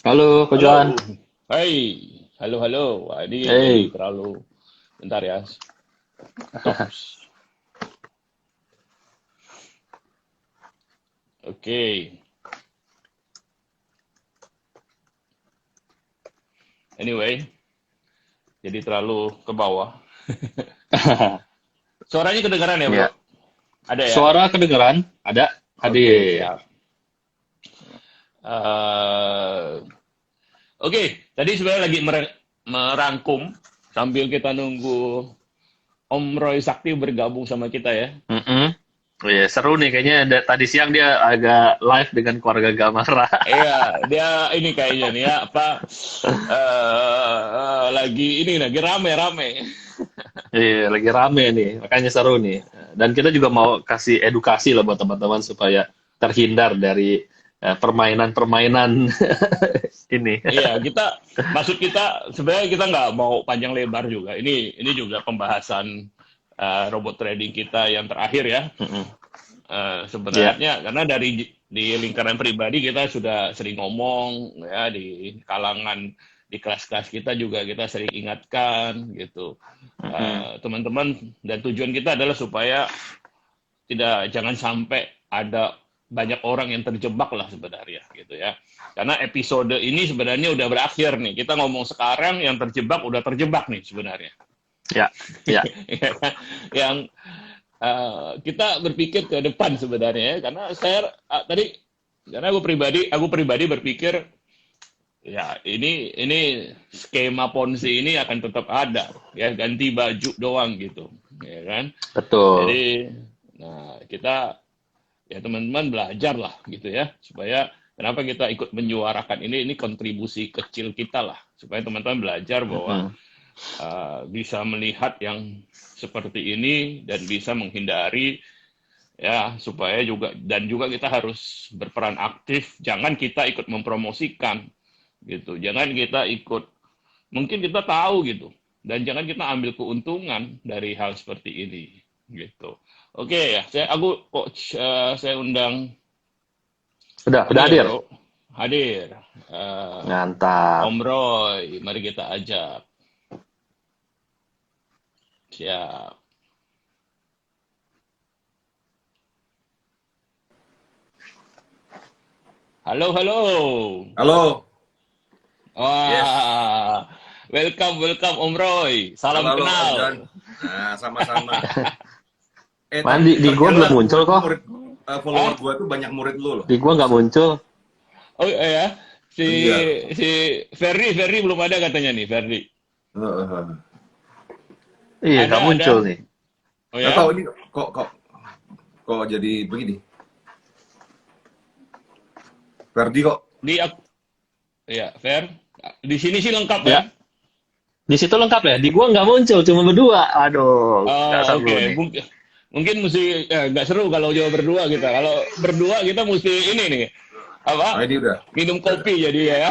Halo, Ko Johan. Halo. Hai. Halo, halo. Wah, ini Hey. terlalu bentar ya. Stop. Oke. Anyway, jadi terlalu ke bawah. Suaranya kedengaran ya, Bro? Ya, Ada ya? suara kedengeran? Ada? Oke, Hadir. siap. Eh, Oke, tadi sebenarnya lagi merangkum sambil kita nunggu Om Roy Sakti bergabung sama kita ya. Mm-mm. Oh, iya, seru nih kayaknya. Tadi siang dia agak live dengan keluarga Gamara. Iya, dia ini kayaknya nih ya apa lagi ini lagi rame-rame. Iya, lagi rame nih, makanya seru nih. Dan kita juga mau kasih edukasi lah buat teman-teman supaya terhindar dari permainan-permainan ini. Iya, maksud kita sebenarnya kita nggak mau panjang lebar juga. Ini juga pembahasan robot trading kita yang terakhir ya. Mm-mm. Ya, Sebenarnya karena di lingkaran pribadi kita sudah sering ngomong ya di kalangan di kelas-kelas kita juga kita sering ingatkan gitu. mm-mm. Teman-teman dan tujuan kita adalah supaya jangan sampai ada banyak orang yang terjebak lah sebenarnya gitu ya. Karena episode ini sebenarnya udah berakhir nih. Kita ngomong sekarang yang terjebak udah terjebak nih sebenarnya. Ya, ya. Yang kita berpikir ke depan sebenarnya ya. Karena saya tadi karena aku pribadi berpikir ya ini skema Ponzi ini akan tetap ada ya ganti baju doang gitu ya kan. Betul. Jadi nah kita ya teman-teman belajar lah gitu ya supaya kenapa kita ikut menyuarakan ini kontribusi kecil kita lah supaya teman-teman belajar bahwa Mm-mm. bisa melihat yang seperti ini dan bisa menghindari ya supaya juga kita harus berperan aktif, jangan kita ikut mempromosikan gitu, jangan kita ikut, mungkin kita tahu gitu dan jangan kita ambil keuntungan dari hal seperti ini gitu. Oke ya, aku coach, saya undang Udah ini ya hadir. bro, hadir. Eh, Mantap. Om Roy, mari kita ajak. Siap. Halo, halo. Halo, yes. Wah, welcome Om Roy. Halo, Salam halo Om John. kenal. Nah, sama-sama. Man, Tapi di gua belum ternyata muncul kok. follower Ah, gua tuh banyak murid lu loh. Di gua nggak muncul. oh ya, si Iya. si Ferdi belum ada katanya nih, Ferdi. Heeh. Iya, nggak Ada. muncul nih. Oh Nggak tahu ya, ini kok jadi begini. Ferdi kok. di aku, ya Fer. Di sini sih lengkap ya. Ya, di situ lengkap ya. Di gua nggak muncul, cuma berdua. Aduh, nggak Oh, seru oke. nih. Mungkin mesti nggak seru kalau jauh berdua kita. Kalau berdua kita mesti ini nih Nah, apa? ini udah. Minum Udah, udah. kopi jadi ya.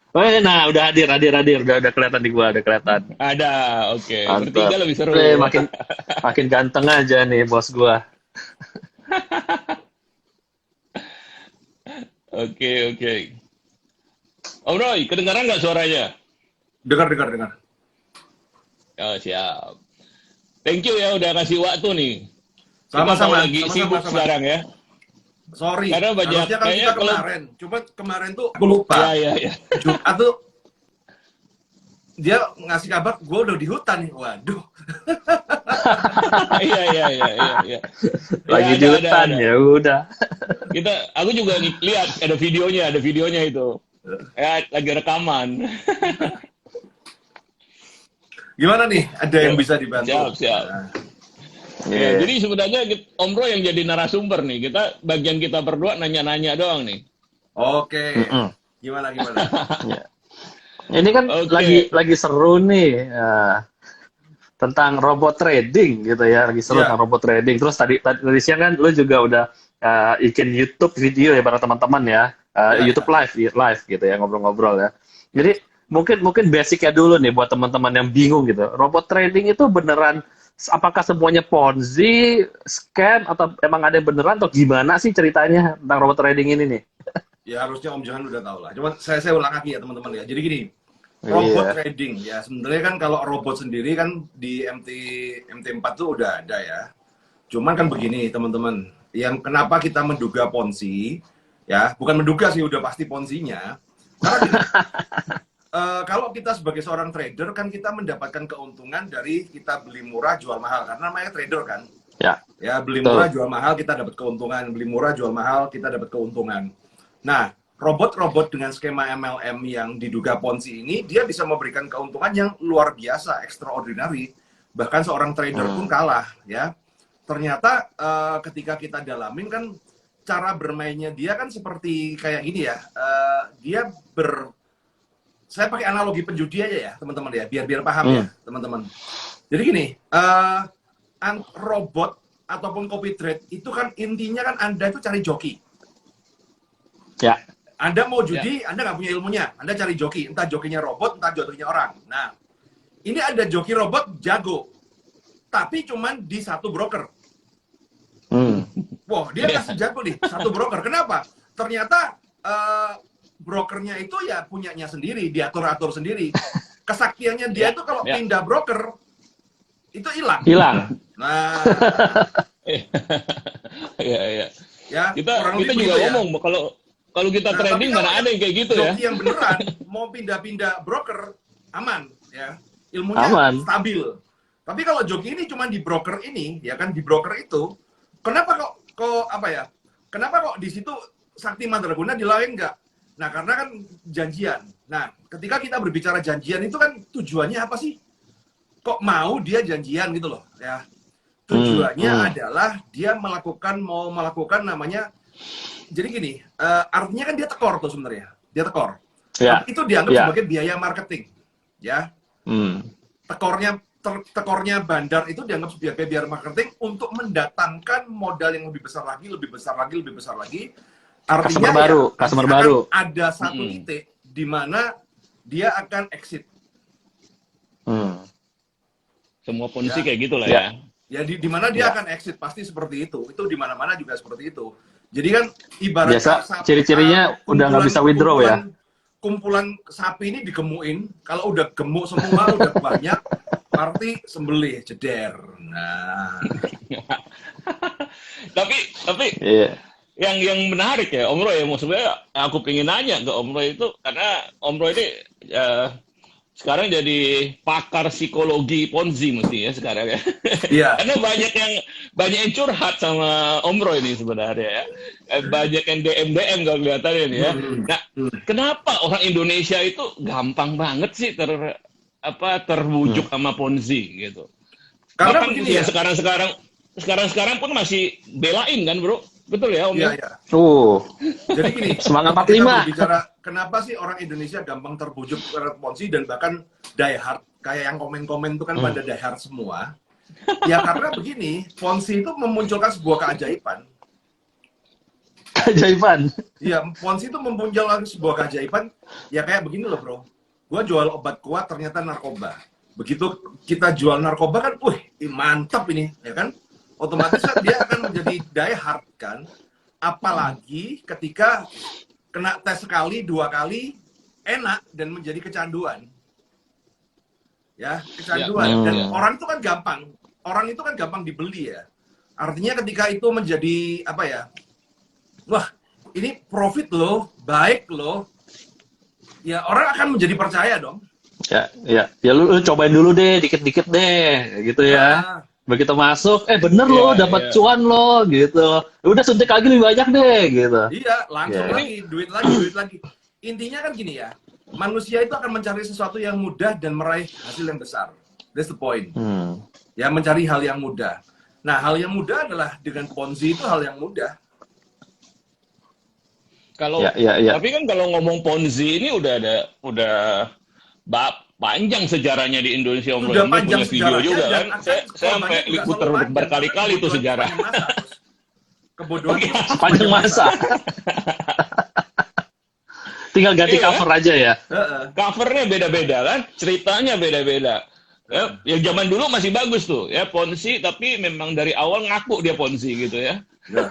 Oh, nah udah hadir, udah kelihatan di gua, udah kelihatan. Ada, oke. Mantap. Bertiga lebih Eh, seru. makin makin ganteng aja nih bos gua. Oke, oke. Om Roy, kedengaran nggak suaranya? Dengar, dengar, dengar. Oh, siap. Thank you ya udah kasih waktu nih. Kita tahu Sama-sama, lagi sama-sama, sibuk sama. sekarang ya. Sorry, Karena banyak harusnya kan kayaknya kita kalau kemarin. Cuma kemarin tuh aku ya lupa. ya ya. Jumat tuh dia ngasih kabar gua udah di hutan nih. Waduh. Iya iya iya iya iya. Ya Lagi di hutan ada. ya udah. Aku juga lihat ada videonya itu. Ya lagi rekaman. Gimana nih? Ada yang Oke. bisa dibantu? Siap, siap. Nah, Ya, Iya. jadi sebenarnya Om Roy yang jadi narasumber nih. Bagian kita berdua nanya-nanya doang nih. oke. Mm-mm. Gimana, gimana? Ya. Ini kan lagi Oke. lagi seru nih tentang robot trading gitu ya, lagi seru tentang Iya, robot trading. Terus tadi siang kan lu juga udah bikin YouTube video ya para teman-teman ya, iya, iya. YouTube live gitu ya, ngobrol-ngobrol ya. Jadi mungkin mungkin basicnya dulu nih buat teman-teman yang bingung gitu. Robot trading itu beneran apakah semuanya Ponzi, scam atau emang ada yang beneran atau gimana sih ceritanya tentang robot trading ini nih? Ya harusnya Om Johan udah tahu lah. Cuma saya ulang lagi ya teman-teman ya. Jadi gini, robot Iya. trading ya sebenarnya kan kalau robot sendiri kan di MT4 tuh udah ada ya. Cuman kan begini teman-teman, yang kenapa kita menduga ponzi ya, bukan menduga sih udah pasti ponzinya. Karena gini, kalau kita sebagai seorang trader kan kita mendapatkan keuntungan dari kita beli murah jual mahal karena namanya trader kan. Ya. Ya beli Betul. murah jual mahal kita dapat keuntungan, beli murah jual mahal kita dapat keuntungan. Nah, robot-robot dengan skema MLM yang diduga ponzi ini, dia bisa memberikan keuntungan yang luar biasa, extraordinary. Bahkan seorang trader pun kalah, ya. Ternyata ketika kita dalamin kan, cara bermainnya dia kan seperti kayak gini ya. Dia saya pakai analogi penjudi aja ya, teman-teman ya, biar paham ya, teman-teman. Jadi gini, robot ataupun copy trade itu kan intinya kan Anda itu cari joki. Ya. Anda mau judi, Anda nggak punya ilmunya. Anda cari joki, entah jokinya robot, entah jokinya orang. Nah, ini ada joki robot jago, tapi cuman di satu broker. Wah, dia kasih jago nih, satu broker. Kenapa? Ternyata brokernya itu ya punyanya sendiri, diatur-atur sendiri. Kesaktiannya dia itu kalau pindah broker, itu hilang. Nah, Iya. ya, Kita kurang lebih juga begitu ya. ngomong kalau kita trading tapi mana kalau ada yang kayak gitu ya. joki yang beneran mau pindah-pindah broker aman ya, ilmunya Aman. stabil. Tapi kalau joki ini cuma di broker ini ya kan, di broker itu kenapa kok apa ya? Kenapa kok di situ sakti mandraguna di lain enggak? Nah, karena kan janjian. Nah, ketika kita berbicara janjian itu kan tujuannya apa sih? Kok mau dia janjian gitu loh ya. Tujuannya adalah dia mau melakukan namanya, jadi gini, artinya kan dia tekor tuh sebenarnya, dia tekor. Ya. Tapi itu dianggap sebagai biaya marketing, ya. Tekornya bandar itu dianggap sebagai biaya marketing untuk mendatangkan modal yang lebih besar lagi. Artinya customer baru. Ada satu titik di mana dia akan exit. Semua ponzi kayak gitulah ya. Ya di mana dia akan exit, pasti seperti itu. Itu di mana-mana juga seperti itu. Jadi kan ibarat biasa ciri-cirinya udah nggak bisa withdraw ya. Kumpulan sapi ini digemuin, kalau udah gemuk semua udah banyak, berarti sembelih jeder. Nah. tapi yang menarik ya Om Roy, maksudnya aku pengen nanya ke Om Roy itu karena Om Roy ini sekarang jadi pakar psikologi ponzi mesti ya sekarang ya. Iya. Karena banyak yang curhat sama Om Roy ini sebenarnya ya. Banyak yang DM kalau kelihatannya ini ya. Nah, kenapa orang Indonesia itu gampang banget sih terwujud sama ponzi gitu? Karena bahkan begini ya. Sekarang pun masih belain kan, Bro? Betul ya, Om? Iya. Jadi gini, semangat 45. kita berbicara kenapa sih orang Indonesia gampang terbujuk ke ponzi dan bahkan die hard, kayak yang komen-komen itu kan pada die hard semua. Ya karena begini, ponzi itu memunculkan sebuah keajaiban. Keajaiban. Iya, ponzi itu memunculkan sebuah keajaiban. Ya kayak begini loh, Bro. Gua jual obat kuat ternyata narkoba. Begitu kita jual narkoba kan, mantap ini, ya kan? Otomatis kan dia akan menjadi die hard kan. Apalagi ketika kena tes sekali, 2 kali, enak dan menjadi kecanduan. Ya, kecanduan. Dan orang itu kan gampang dibeli ya. Artinya ketika itu menjadi apa ya? Wah, ini profit loh, baik loh. Ya orang akan menjadi percaya dong. Ya lu cobain dulu deh, dikit-dikit deh, gitu ya. Begitu masuk, bener loh, dapat cuan loh, gitu. Udah suntik lagi lebih banyak deh, gitu. Iya, langsung lagi, duit lagi. Intinya kan gini ya, manusia itu akan mencari sesuatu yang mudah dan meraih hasil yang besar. That's the point. Ya, mencari hal yang mudah. Nah, hal yang mudah adalah dengan ponzi itu hal yang mudah. Tapi kan kalau ngomong ponzi ini udah panjang sejarahnya di Indonesia, Om Roy. Ini punya video juga kan. Saya sampai putar berkali-kali itu sejarah. Kebodohan panjang masa. Tinggal ganti cover aja ya. Covernya beda-beda kan, ceritanya beda-beda. Ya, yang zaman dulu masih bagus tuh, ya Ponzi, tapi memang dari awal ngaku dia Ponzi gitu ya. Ya.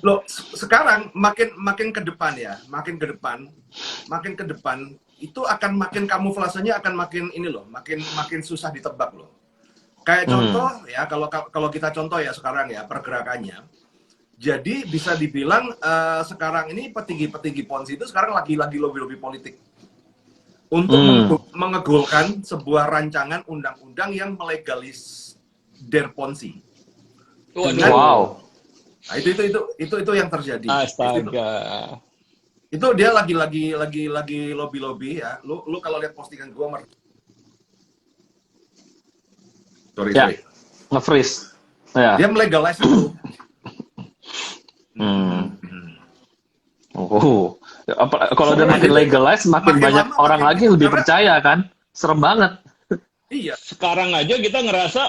Loh, sekarang makin ke depan ya, makin ke depan itu akan makin kamuflasenya akan makin ini loh, makin susah ditebak loh. Kayak contoh ya, kalau kita contoh ya sekarang ya pergerakannya. Jadi bisa dibilang sekarang ini petinggi-petinggi Ponzi itu sekarang lagi lobby-lobby politik untuk mengegulkan sebuah rancangan undang-undang yang melegalis Ponzi. Waduh. Wow. Nah, itu yang terjadi. Astaga. Itu dia lagi lobby ya. Lu kalau lihat postingan gua sorry. Nge-freeze. Ya. Dia melegalize itu. Oh. Kalau udah makin legalize, makin banyak lama, orang lagi lebih percaya kan? Serem banget. Iya. Sekarang aja kita ngerasa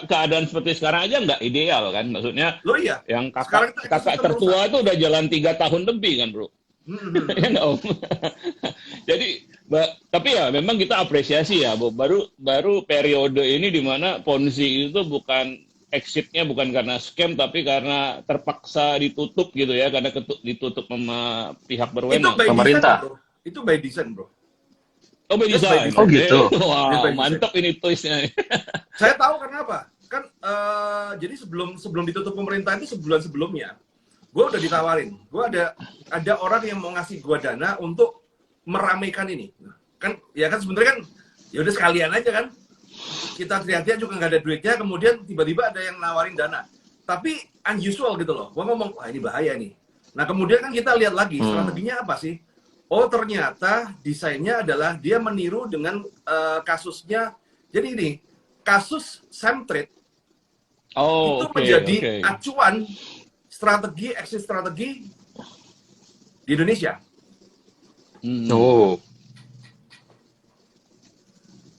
keadaan seperti sekarang aja nggak ideal kan, maksudnya. Lo iya. Yang Sekarang kakak tertua itu udah jalan 3 tahun lebih kan, bro. Ya nggak, Om? Jadi, tapi ya memang kita apresiasi ya, Bu. Baru periode ini di mana Ponzi itu bukan exitnya bukan karena scam, tapi karena terpaksa ditutup gitu ya, karena ditutup sama pihak berwenang. Pemerintah. Itu by design, bro. Oh, by design. Oh gitu. Wow, mantap ini twistnya. Saya tahu karena apa? Kan jadi sebelum ditutup pemerintah itu sebulan sebelumnya, gue udah ditawarin. Gue ada orang yang mau ngasih gue dana untuk meramaikan ini. Kan ya kan sebenarnya kan ya udah sekalian aja kan. Kita teriak-teriak juga nggak ada duitnya, kemudian tiba-tiba ada yang nawarin dana. Tapi unusual gitu loh. Gue ngomong, wah ini bahaya nih. Nah kemudian kan kita lihat lagi strateginya apa sih? Oh ternyata desainnya adalah dia meniru dengan kasusnya. Jadi ini kasus Samtrade itu menjadi acuan exit strategi di Indonesia. Oh.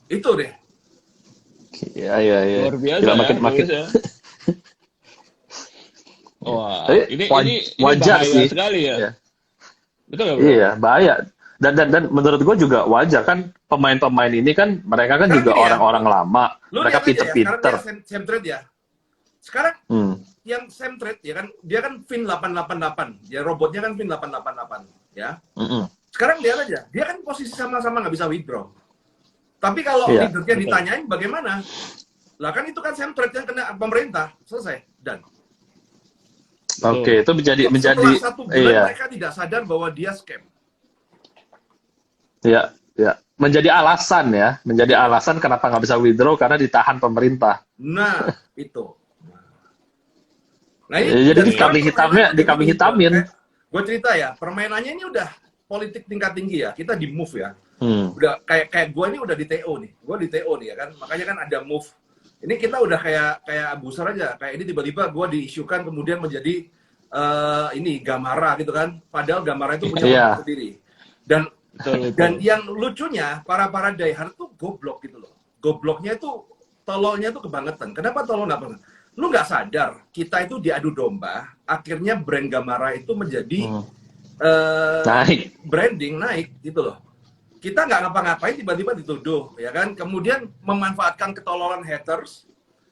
Itu deh. Iya. Luar biasa. Gila, makin. Wah, Tapi ini wajar bahaya sih sekali ya. Iya. Betul nggak, Bro? Iya, bahaya. Dan menurut gue juga wajar kan, pemain-pemain ini kan mereka kan juga orang-orang lama, mereka pinter-pinter. Ya, Samtrade ya. Sekarang yang Samtrade ya kan, dia kan Fin 888, ya robotnya kan Fin 888, ya. Sekarang lihat aja, dia kan posisi sama-sama nggak bisa withdraw. Tapi kalau leadernya ditanyain bagaimana, lah kan itu kan Samtrade yang kena pemerintah, selesai dan. Oke, itu menjadi setelah 1 bulan mereka tidak sadar bahwa dia scam. Ya. Menjadi alasan kenapa nggak bisa withdraw karena ditahan pemerintah. Nah, itu. Nah, jadi dikambing hitamin. Gue cerita ya, permainannya ini udah politik tingkat tinggi ya. Kita di move ya. Udah kayak gue ini udah di TO nih. Gue di TO nih ya kan. Makanya kan ada move. Ini kita udah kayak abuser aja. Kayak ini tiba-tiba gue diisukan kemudian menjadi ini Gamara gitu kan. Padahal Gamara itu punya waktu sendiri. Dan yang lucunya para diehard tuh goblok gitu loh. Gobloknya itu tololnya tuh kebangetan. Kenapa tolol nggak banget? Lu nggak sadar kita itu diadu domba. Akhirnya brand Gamara itu menjadi branding naik gitu loh. Kita nggak ngapa-ngapain tiba-tiba dituduh ya kan. Kemudian memanfaatkan ketololan haters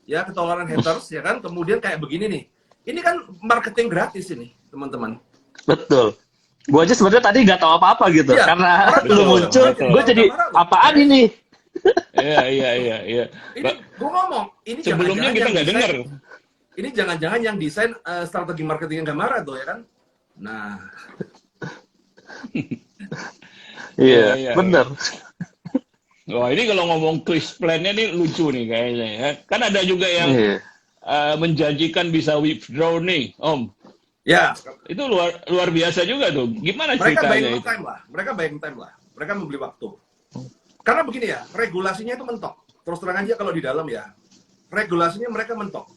ya kan. Kemudian kayak begini nih. Ini kan marketing gratis ini teman-teman. Betul. Gue aja sebenarnya tadi nggak tahu apa-apa gitu, karena lu muncul, gue jadi apaan ini? Iya. Ini gue ngomong, ini sebelumnya kita nggak dengar. Ini jangan-jangan yang desain strategi marketing Gamara tuh ya kan? Nah, iya, bener. Wah ini kalau ngomong twist plan-nya nih lucu nih kayaknya ya. Kan ada juga yang menjanjikan bisa withdraw nih, Om. Ya, itu luar biasa juga tuh. Gimana mereka ceritanya itu? Mereka buying time lah. Mereka membeli waktu. Karena begini ya, regulasinya itu mentok. Terus terang aja kalau di dalam ya, regulasinya mereka mentok.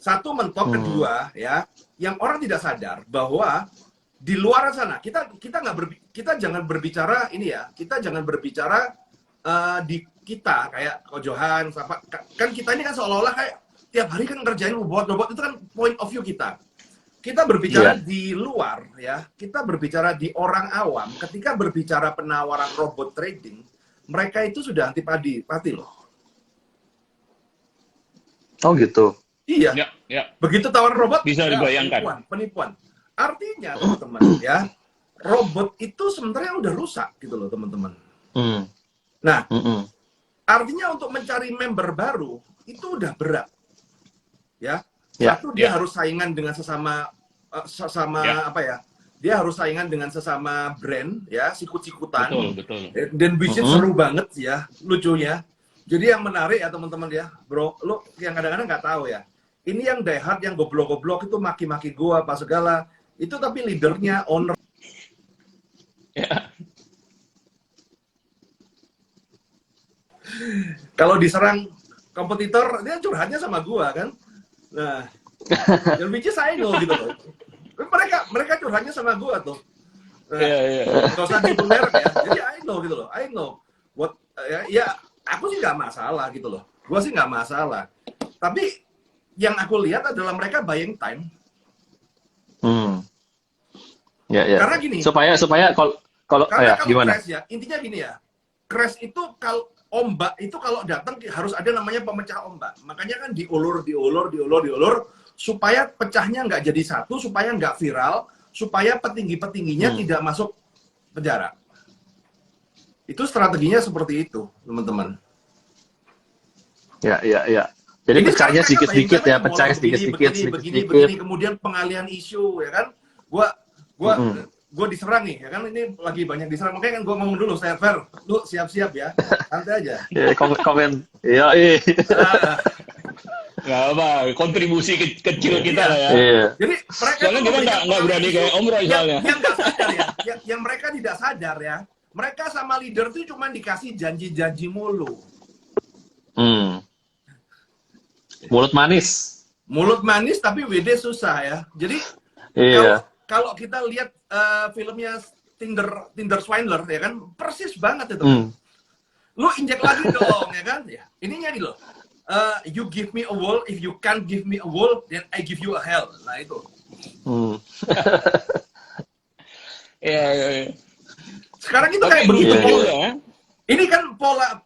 Satu mentok, kedua ya, yang orang tidak sadar bahwa di luar sana kita jangan berbicara ini ya, kita jangan berbicara di kita kayak Kojohan, kan kita ini kan seolah-olah kayak tiap hari kan ngerjain robot itu kan point of view kita. Kita berbicara di luar ya, kita berbicara di orang awam. Ketika berbicara penawaran robot trading, mereka itu sudah antipati loh. Oh gitu. Iya. Ya. Begitu tawaran robot, Bisa ya, dibayangkan. penipuan. Artinya teman-teman ya, robot itu sebenarnya udah rusak gitu loh teman-teman. Nah, artinya untuk mencari member baru itu udah berat. Ya. Satu dia harus saingan dengan sesama apa ya? Dia harus saingan dengan sesama brand ya, sikut-sikutan. Betul. Dan bisnis seru banget ya, lucunya. Jadi yang menarik ya teman-teman ya, bro, lu yang kadang-kadang nggak tahu ya. Ini yang die hard, yang goblok-goblok itu maki-maki gua apa segala. Itu tapi leadernya, owner. Ya. Kalau diserang kompetitor, dia curhatnya sama gua kan. Nah, yang which is I know gitu loh. Mereka curhatnya sama gua tuh. Nah, nggak usah nyebut merek ya. Jadi I know gitu loh. I know what ya aku sih nggak masalah gitu loh. Gua sih nggak masalah. Tapi yang aku lihat adalah mereka buying time. Ya. Karena gini. Supaya kalau gimana? Crash ya, intinya gini ya. Crash itu kalau ombak itu kalau datang harus ada namanya pemecah ombak. Makanya kan diulur supaya pecahnya nggak jadi satu, supaya nggak viral, supaya petingginya tidak masuk penjara. Itu strateginya seperti itu, teman-teman. Ya. Jadi Ini pecahnya sedikit-sedikit ya, pecahnya begini, sedikit-sedikit. kemudian pengalihan isu, ya kan? Gua diserang nih, ya kan? Ini lagi banyak diserang, makanya kan gua ngomong dulu, saya fair, lu siap-siap ya, santai aja. Ya, komen, ya. Nggak apa, kontribusi kecil kita lah ya. Iya. Jadi mereka Soalnya kita nggak berani kayak Om Roy soalnya. Yang nggak sadar ya, yang mereka tidak sadar ya, mereka sama leader tuh cuma dikasih janji-janji mulu. Mulut manis tapi WD susah ya. Jadi kalau kita lihat filmnya Tinder Swindler ya kan, persis banget itu. Lu injek lagi dong ya kan? Ya, ininya gitu loh. You give me a wall, if you can't give me a wall, then I give you a hell. Nah itu. Iya. Sekarang itu kayak begitu pola. Ya. Ini kan pola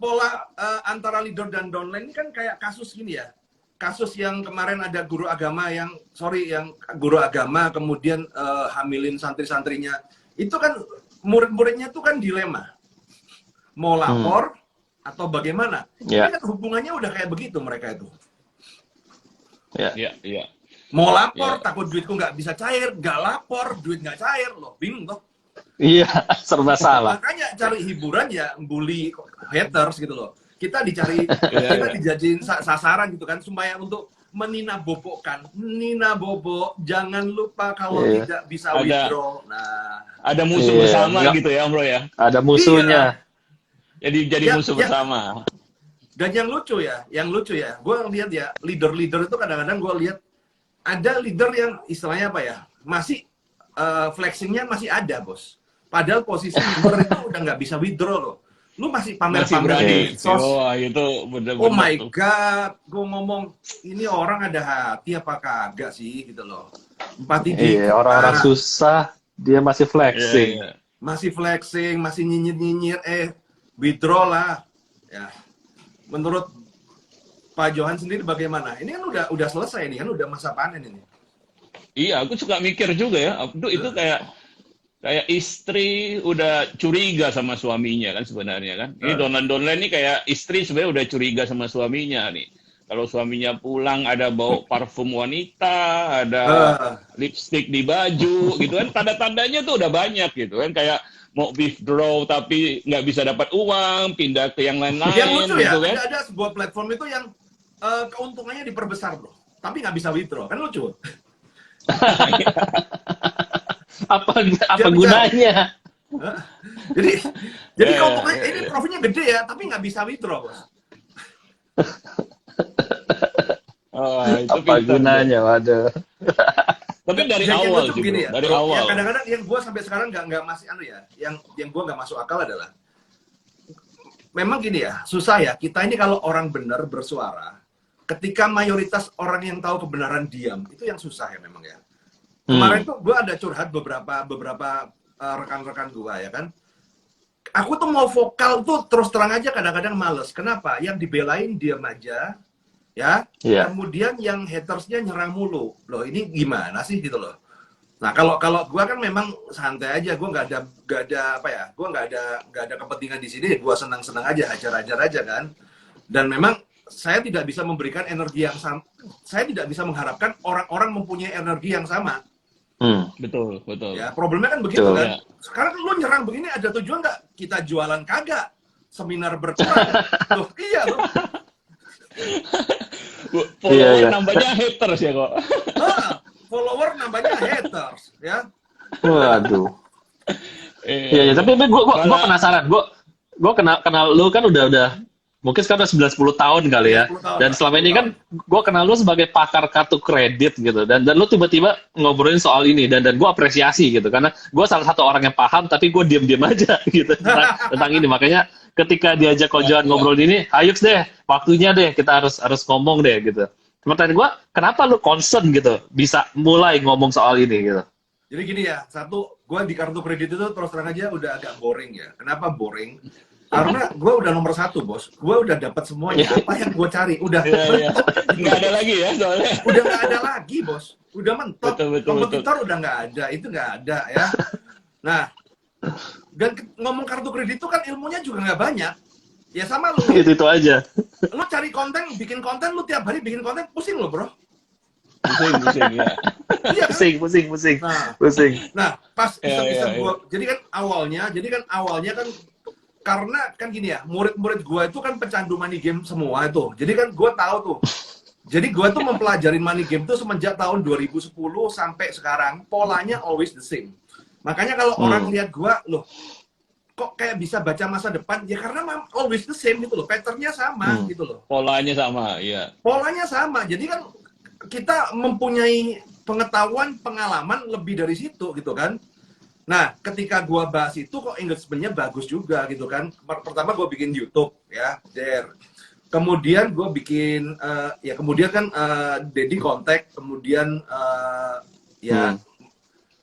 antara leader dan downline ini kan kayak kasus gini ya. Kasus yang kemarin ada guru agama kemudian hamilin santri-santrinya. Itu kan murid-muridnya itu kan dilema. Mau lapor atau bagaimana? Ini kan hubungannya udah kayak begitu mereka itu. Iya. Mau lapor, takut duitku nggak bisa cair. Nggak lapor, duit nggak cair. Loh, bingung toh. Iya, serba salah. Makanya cari hiburan ya, bully haters gitu loh. Kita dijadiin sasaran gitu kan, supaya untuk Nina Bobo, jangan lupa kalau tidak bisa withdraw. Nah, ada musuh bersama gitu ya, Om Roy ya. Ada musuhnya. Jadi musuh bersama. Dan yang lucu ya, gue lihat ya, leader itu kadang-kadang gue lihat ada leader yang istilahnya apa ya, masih flexingnya masih ada, bos. Padahal posisi leader itu udah nggak bisa withdraw loh. Lu masih pamer-pamer di sos. Itu bener-bener. Oh my god, gue ngomong ini orang ada hati apa kagak sih gitu loh. Empati dikit. Iya, orang-orang susah dia masih flexing. Iya. Masih flexing, masih nyinyir-nyinyir, withdraw lah. Ya. Menurut Pak Johan sendiri bagaimana? Ini kan udah selesai nih kan, udah masa panen ini. Iya, aku suka mikir juga ya. Itu kayak istri udah curiga sama suaminya kan sebenarnya kan. Ini downline ini kayak istri sebenarnya udah curiga sama suaminya nih. Kalau suaminya pulang ada bau parfum wanita, ada lipstick di baju gitu kan, tanda-tandanya tuh udah banyak gitu kan, kayak mau withdraw tapi nggak bisa dapat uang, pindah ke yang lain-lain. Yang lucu gitu ya, kan? ada sebuah platform itu yang keuntungannya diperbesar bro, tapi nggak bisa withdraw, kan lucu. apa gunanya? Jadi keuntungannya ini profitnya gede ya, tapi nggak bisa withdraw bos. Apa gunanya, waduh. Tapi dari awal sih, begini ya, dari awal. Yang kadang-kadang yang gue sampai sekarang nggak masih yang gue nggak masuk akal adalah, memang gini ya, susah ya kita ini kalau orang benar bersuara, ketika mayoritas orang yang tahu kebenaran diam, itu yang susah ya memang ya. Kemarin tuh gue ada curhat beberapa rekan-rekan gue ya kan, aku tuh mau vokal tuh terus terang aja kadang-kadang males. Kenapa? Yang dibelain diam aja, ya. Iya. Kemudian yang hatersnya nyerang mulu. Loh ini gimana sih gitu loh. Nah kalau gue kan memang santai aja, gue nggak ada apa ya, gue nggak ada kepentingan di sini, gue senang-senang aja, hajar-hajar aja kan. Dan memang saya tidak bisa memberikan energi yang sama, saya tidak bisa mengharapkan orang-orang mempunyai energi yang sama. Betul, betul. Ya problemnya kan begitu Betul, kan. ya. Sekarang lu nyerang begini ada tujuan nggak? Kita jualan kagak, seminar berkurang. Tuh iya loh. Follower nambahnya haters ya kok. Follower nambahnya haters, ya. Waduh. Iya, tapi gue penasaran. Gue kenal lu kan udah mungkin sekarang udah 9-10 tahun kali ya. 10 tahun, Dan selama ini kan gue kenal lu sebagai pakar kartu kredit gitu. Dan lu tiba-tiba ngobrolin soal ini dan gue apresiasi gitu karena gue salah satu orang yang paham tapi gue diam-diam aja gitu tentang ini. Makanya ketika diajak kojoan ngobrol ini, ayo deh, waktunya deh kita harus ngomong deh gitu. Pertanyaan gue, kenapa lu concern gitu bisa mulai ngomong soal ini gitu? Jadi gini ya, satu, gue di kartu kredit itu terus terang aja udah agak boring ya. Kenapa boring? Karena gue udah nomor 1, bos. Gue udah dapat semuanya. Apa yang gue cari? Udah mentok. Nggak ada lagi ya soalnya. Udah nggak ada lagi, bos. Udah mentok. Betul. Kompetitor udah nggak ada. Itu nggak ada ya. Nah, dan ngomong kartu kredit itu kan ilmunya juga nggak banyak. Ya sama lu. Itu aja. Lu cari konten, bikin konten, lu tiap hari bikin konten, pusing lo, bro. Pusing ya. Iya kan? Pusing. Nah, pas Iya. gua, jadi kan awalnya kan karena kan gini ya, murid-murid gua itu kan pecandu money game semua itu. Jadi kan gua tahu tuh. Jadi gua tuh mempelajari money game tuh semenjak tahun 2010 sampai sekarang, polanya always the same. Makanya kalau orang lihat gua, loh, kok kayak bisa baca masa depan? Ya karena always the same gitu loh, patternnya sama gitu loh. Polanya sama, iya. Polanya sama, jadi kan kita mempunyai pengetahuan, pengalaman lebih dari situ gitu kan. Nah, ketika gua bahas itu kok engagement-nya bagus juga gitu kan. Pertama gua bikin YouTube ya, kemudian gua bikin kemudian kan Dedi kontak, kemudian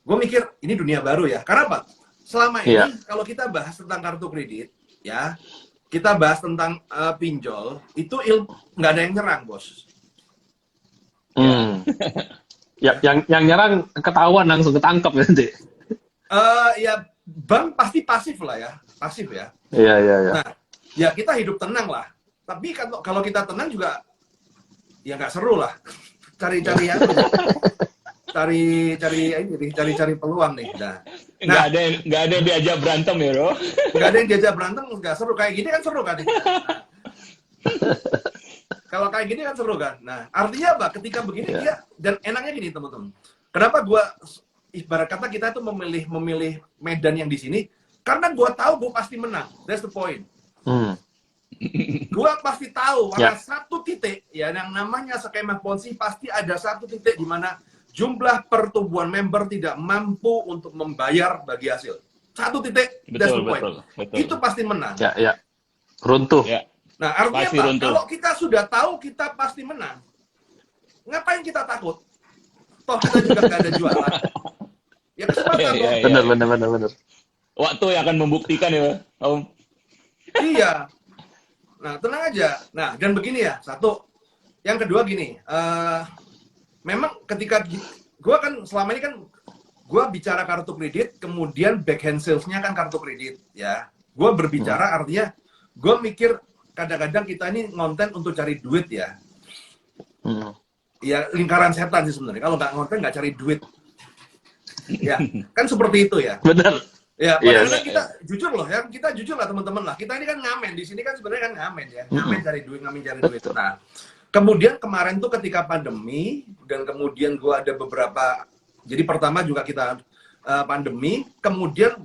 gua mikir ini dunia baru ya. Karena apa? Selama ini kalau kita bahas tentang kartu kredit ya, kita bahas tentang pinjol, itu nggak ada yang nyerang, bos. Ya, yang nyerang ketahuan langsung ketangkep nanti. Ya bank pasti pasif lah ya, pasif ya. Iya. Nah, ya kita hidup tenang lah. Tapi kalau kita tenang juga, ya nggak seru lah. Cari-cari cari peluang nih. Nah, nggak ada yang diajak berantem ya, bro. Nggak ada yang diajak berantem, nggak seru. Kayak gini kan seru kan? Kalau kayak gini kan seru kan? Nah, artinya apa? Ketika begini dia, dan enaknya gini teman-teman. Kenapa gua ibarat kata kita itu memilih medan yang di sini? Karena gua tahu gua pasti menang. That's the point. Gua pasti tahu ada satu titik ya yang namanya skema Ponzi, pasti ada satu titik di mana jumlah pertumbuhan member tidak mampu untuk membayar bagi hasil. Satu titik, that's the point. Betul. Itu pasti menang. Ya. Runtuh. Ya. Nah, artinya Pasti apa? runtuh. Kalau kita sudah tahu kita pasti menang, ngapain kita takut? Toh kita juga nggak ada jualan. Ya kesempatan toh. Benar. Waktu yang akan membuktikan ya, Om. Iya. Nah, tenang aja. Nah, dan begini ya, satu. Yang kedua gini, memang ketika gue kan selama ini kan gue bicara kartu kredit, kemudian backhand sales-nya kan kartu kredit, ya. Gue berbicara artinya, gue mikir kadang-kadang kita ini ngonten untuk cari duit ya. Ya lingkaran setan sih sebenarnya. Kalau nggak ngonten nggak cari duit. Ya, kan seperti itu ya. Benar. Ya, padahal kita jujur loh ya, kita jujur lah teman-teman lah. Kita ini kan ngamen, di sini kan sebenarnya kan ngamen ya. Ngamen cari duit. Nah, kemudian kemarin tuh ketika pandemi, dan kemudian gua ada beberapa, jadi pertama juga kita pandemi, kemudian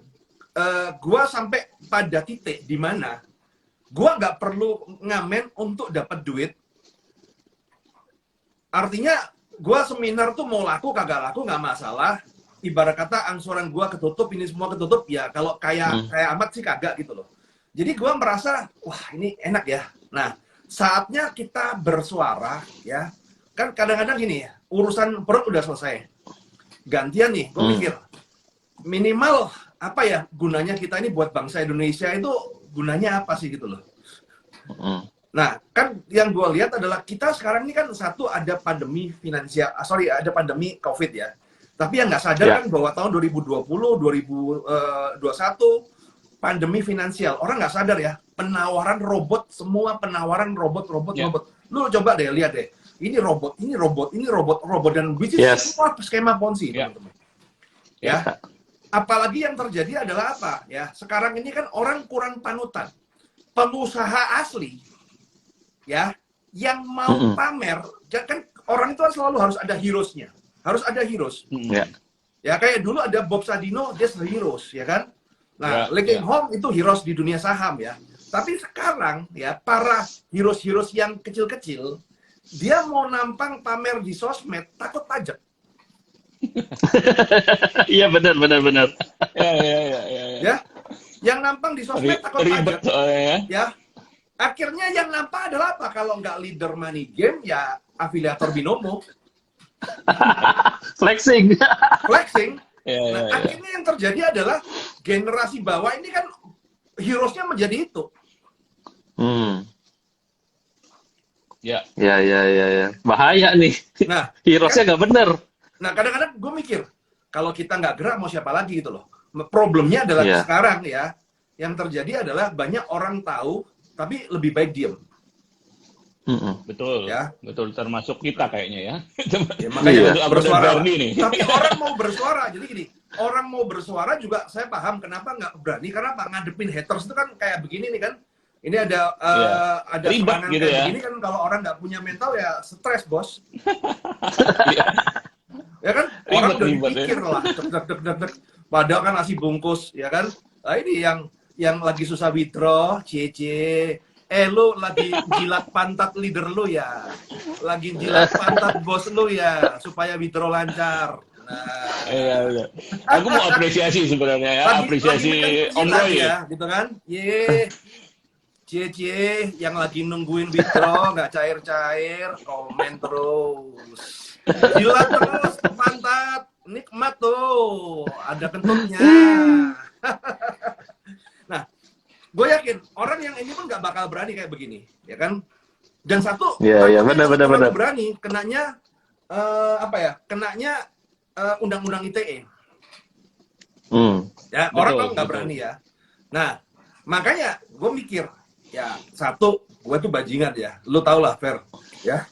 gua sampai pada titik di mana gua nggak perlu ngamen untuk dapat duit. Artinya gua seminar tuh mau laku kagak laku nggak masalah. Ibarat kata angsuran gua ketutup, ini semua ketutup ya, kalau kayak amat sih kagak gitu loh. Jadi gua merasa wah ini enak ya. Nah, saatnya kita bersuara ya. Kan kadang-kadang gini ya, urusan perut udah selesai. Gantian nih, gue mikir minimal apa ya gunanya kita ini buat bangsa Indonesia itu gunanya apa sih gitu loh. Nah, kan yang gue lihat adalah kita sekarang ini kan satu ada pandemi finansial, ada pandemi COVID ya. Tapi yang nggak sadar kan bahwa tahun 2020, 2021 pandemi finansial. Orang nggak sadar ya, penawaran robot, semua penawaran robot. Lu coba deh lihat deh. Ini robot, dan which is semua skema Ponzi, teman-teman. Ya. Apalagi yang terjadi adalah apa? Ya, sekarang ini kan orang kurang panutan. Pengusaha asli ya, yang mau pamer, kan orang itu selalu harus ada heroes-nya. Harus ada heroes. Ya, kayak dulu ada Bob Sadino, dia heroes, ya kan? Nah, Lee King Hong itu heroes di dunia saham ya. Tapi sekarang ya, para heroes-heroes yang kecil-kecil, dia mau nampang pamer di sosmed, takut pajak. Iya benar. Ya, yang nampang di sosmed takut pajak. Ya, akhirnya yang nampak adalah apa? Kalau nggak leader money game, ya afiliator binomo. Flexing. Nah, akhirnya yang terjadi adalah generasi bawah ini kan heroes-nya menjadi itu. Ya. Bahaya nih. Nah, heroes-nya nggak bener. Nah, kadang-kadang gue mikir, kalau kita nggak gerak, mau siapa lagi gitu loh. Problemnya adalah sekarang ya, yang terjadi adalah banyak orang tahu, tapi lebih baik diem. Betul, ya. Betul. Termasuk kita kayaknya ya. Makanya bersuara. Tapi orang mau bersuara, jadi gini, orang mau bersuara juga saya paham kenapa nggak berani, karena Pak ngadepin haters itu kan kayak begini nih kan. Ini ada ribet gitu kayak ya. begini kan, kalau orang nggak punya mental ya stres, bos. Ya kan, orang udah dipikir lah, dek. Padahal kan nasi bungkus, ya kan. Nah, ini yang lagi susah withdraw, lu lagi jilat pantat leader lu ya, lagi jilat pantat bos lu ya, supaya withdraw lancar. Nah, iya. Aku mau apresiasi sebenarnya ya, apresiasi Om Roy ya, gitu kan. Yang lagi nungguin withdraw nggak cair-cair, komen terus. Jilat terus ke pantat, nikmat tuh, ada kentutnya. Nah, gue yakin orang yang ini pun nggak bakal berani kayak begini, ya kan? Dan satu, benar. Berani, kenanya kenanya undang-undang ITE. Ya, orang kan nggak berani ya. Nah, makanya gue mikir, ya satu, gue tuh bajingan ya, lu tau lah, Fer, ya.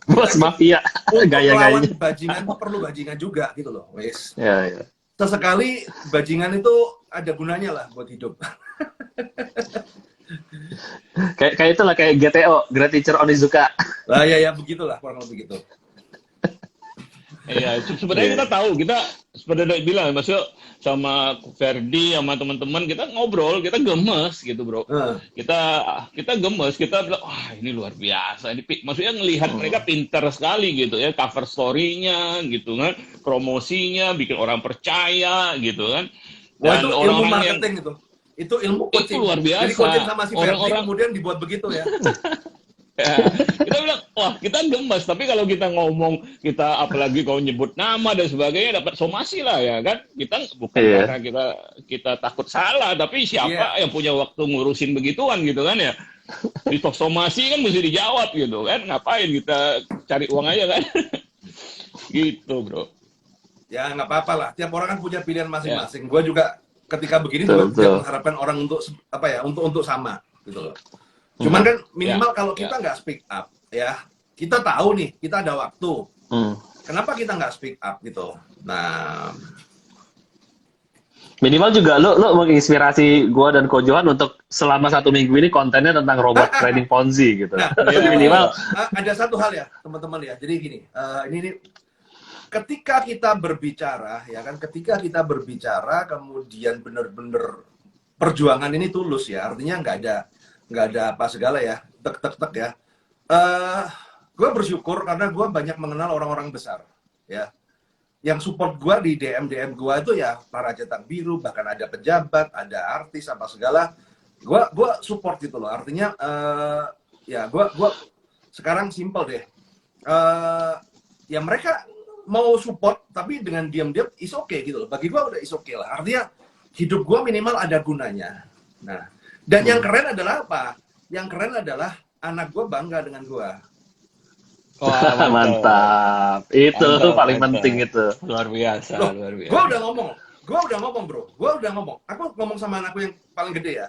Bos mafia. Gaya-gayanya. Bajingan tuh perlu bajingan juga gitu loh, wes. Ya. Sesekali bajingan itu ada gunanya lah buat hidup. kayak itulah, kayak GTO, Great Teacher Onizuka. Lah ya begitulah, kurang lebih gitu. Iya, sebenarnya kita tahu, kita sebenarnya bilang, maksudnya sama Ferdi, sama teman-teman, kita ngobrol, kita gemes gitu bro. Kita gemes, kita bilang, wah ini luar biasa. Ini maksudnya ngelihat mereka pintar sekali gitu ya, cover story-nya gitu kan, promosinya, bikin orang percaya gitu kan. Dan itu ilmu marketing yang, itu ilmu coaching. Itu luar biasa. Jadi coaching sama si Ferdi kemudian dibuat begitu ya. Ya, kita bilang, wah kita gemes, tapi kalau kita ngomong, kita apalagi kalau nyebut nama dan sebagainya, dapat somasi lah ya kan. Kita bukan karena kita takut salah, tapi siapa yang punya waktu ngurusin begituan gitu kan ya. Di talk somasi kan mesti dijawab gitu kan, ngapain kita cari uang aja kan. Gitu bro. Ya nggak apa-apa lah, tiap orang kan punya pilihan masing-masing. Gue juga ketika begini juga mengharapkan orang untuk untuk sama gitu loh. Cuman kan minimal kalau kita nggak speak up ya, kita tahu nih kita ada waktu. Kenapa kita nggak speak up gitu? Nah, minimal juga lo menginspirasi gue dan Ko Johan untuk selama 1 minggu ini kontennya tentang robot trading Ponzi gitu. Nah, minimal ada satu hal ya teman-teman ya. Jadi gini, ini ketika kita berbicara ya kan, ketika kita berbicara kemudian benar-benar perjuangan ini tulus ya, artinya nggak ada apa segala ya, tek ya. Gue bersyukur karena gue banyak mengenal orang-orang besar ya, yang support gue di DM gue itu ya para cetak biru, bahkan ada pejabat, ada artis apa segala. Gue support gitu loh, artinya ya gue sekarang simple deh, ya mereka mau support tapi dengan diam-diam is okay gitu loh. Bagi gue udah is okay lah. Artinya hidup gue minimal ada gunanya. Nah, dan yang keren adalah apa? Yang keren adalah anak gue bangga dengan gue. Wah, Mantap. Itu Mantap, paling mantap. penting itu. Luar biasa, Loh, luar biasa. gue udah ngomong bro. Gue udah ngomong. Aku ngomong sama anakku yang paling gede ya.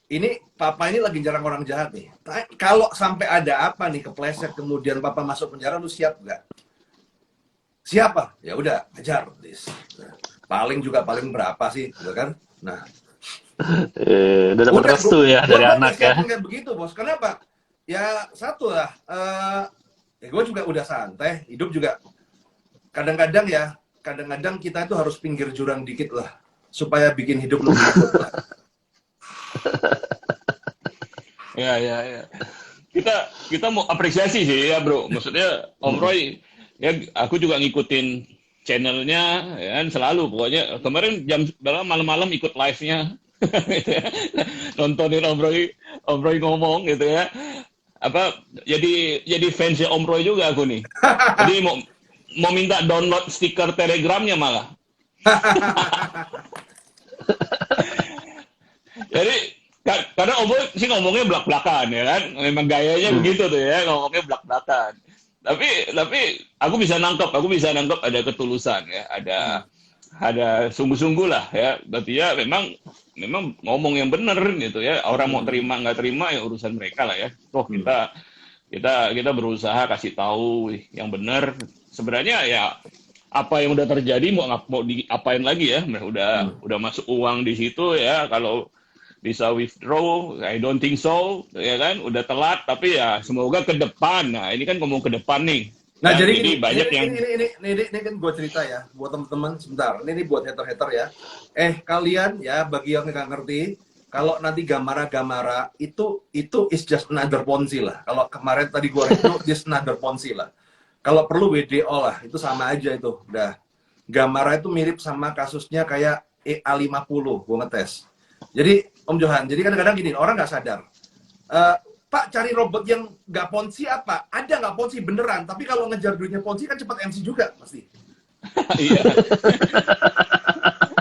Ini papa ini lagi jarang orang jahat nih. Kalau sampai ada apa nih kepleset kemudian papa masuk penjara, lu siap nggak? Siapa? Ya udah, ajar. Paling berapa sih, gitu kan? Nah, Udah dapat udah, restu ya dari gua anak ya. siapin kayak begitu, bos. Kenapa? Ya satu lah. Ya gue juga udah santai. Hidup juga kadang-kadang kita itu harus pinggir jurang dikit lah supaya bikin hidup lebih hidup lah. Ya. Kita mau apresiasi sih ya bro. Maksudnya Om Roy, ya aku juga ngikutin channelnya, ya kan selalu. Pokoknya kemarin malam-malam ikut live-nya, gitu ya. Nontonin Om Roy ngomong gitu ya. Jadi fansnya Om Roy juga aku nih. Jadi mau minta download stiker Telegramnya malah. Jadi karena Om Roy sih ngomongnya belak-belakan ya kan, memang gayanya begitu tuh ya, ngomongnya belak-belakan. Tapi aku bisa nangkep ada ketulusan ya, ada sungguh-sungguh lah ya. Berarti ya memang ngomong yang benar gitu ya. Orang mau terima nggak terima ya urusan mereka lah ya. Toh kita berusaha kasih tahu yang benar. Sebenarnya ya apa yang udah terjadi mau diapain lagi ya. Udah masuk uang di situ ya. Kalau bisa withdraw, I don't think so, ya kan? Udah telat, tapi ya semoga ke depan. Nah, ini kan ngomong ke depan nih. Nah, ya, jadi banyak yang ini kan gue cerita ya, buat teman-teman sebentar. Ini buat hater-hater ya. Kalian ya, bagi yang nggak ngerti, kalau nanti gamara itu is just another Ponzi lah. Kalau kemarin tadi gue itu just another Ponzi lah. Kalau perlu WDO lah, itu sama aja itu. Udah. Gamara itu mirip sama kasusnya kayak EA50, gue ngetes. Jadi Om Johan, jadi kadang-kadang gini, orang nggak sadar. Pak, cari robot yang nggak Ponzi apa? Ada nggak Ponzi beneran, tapi kalau ngejar duitnya Ponzi kan cepat MC juga pasti. iya.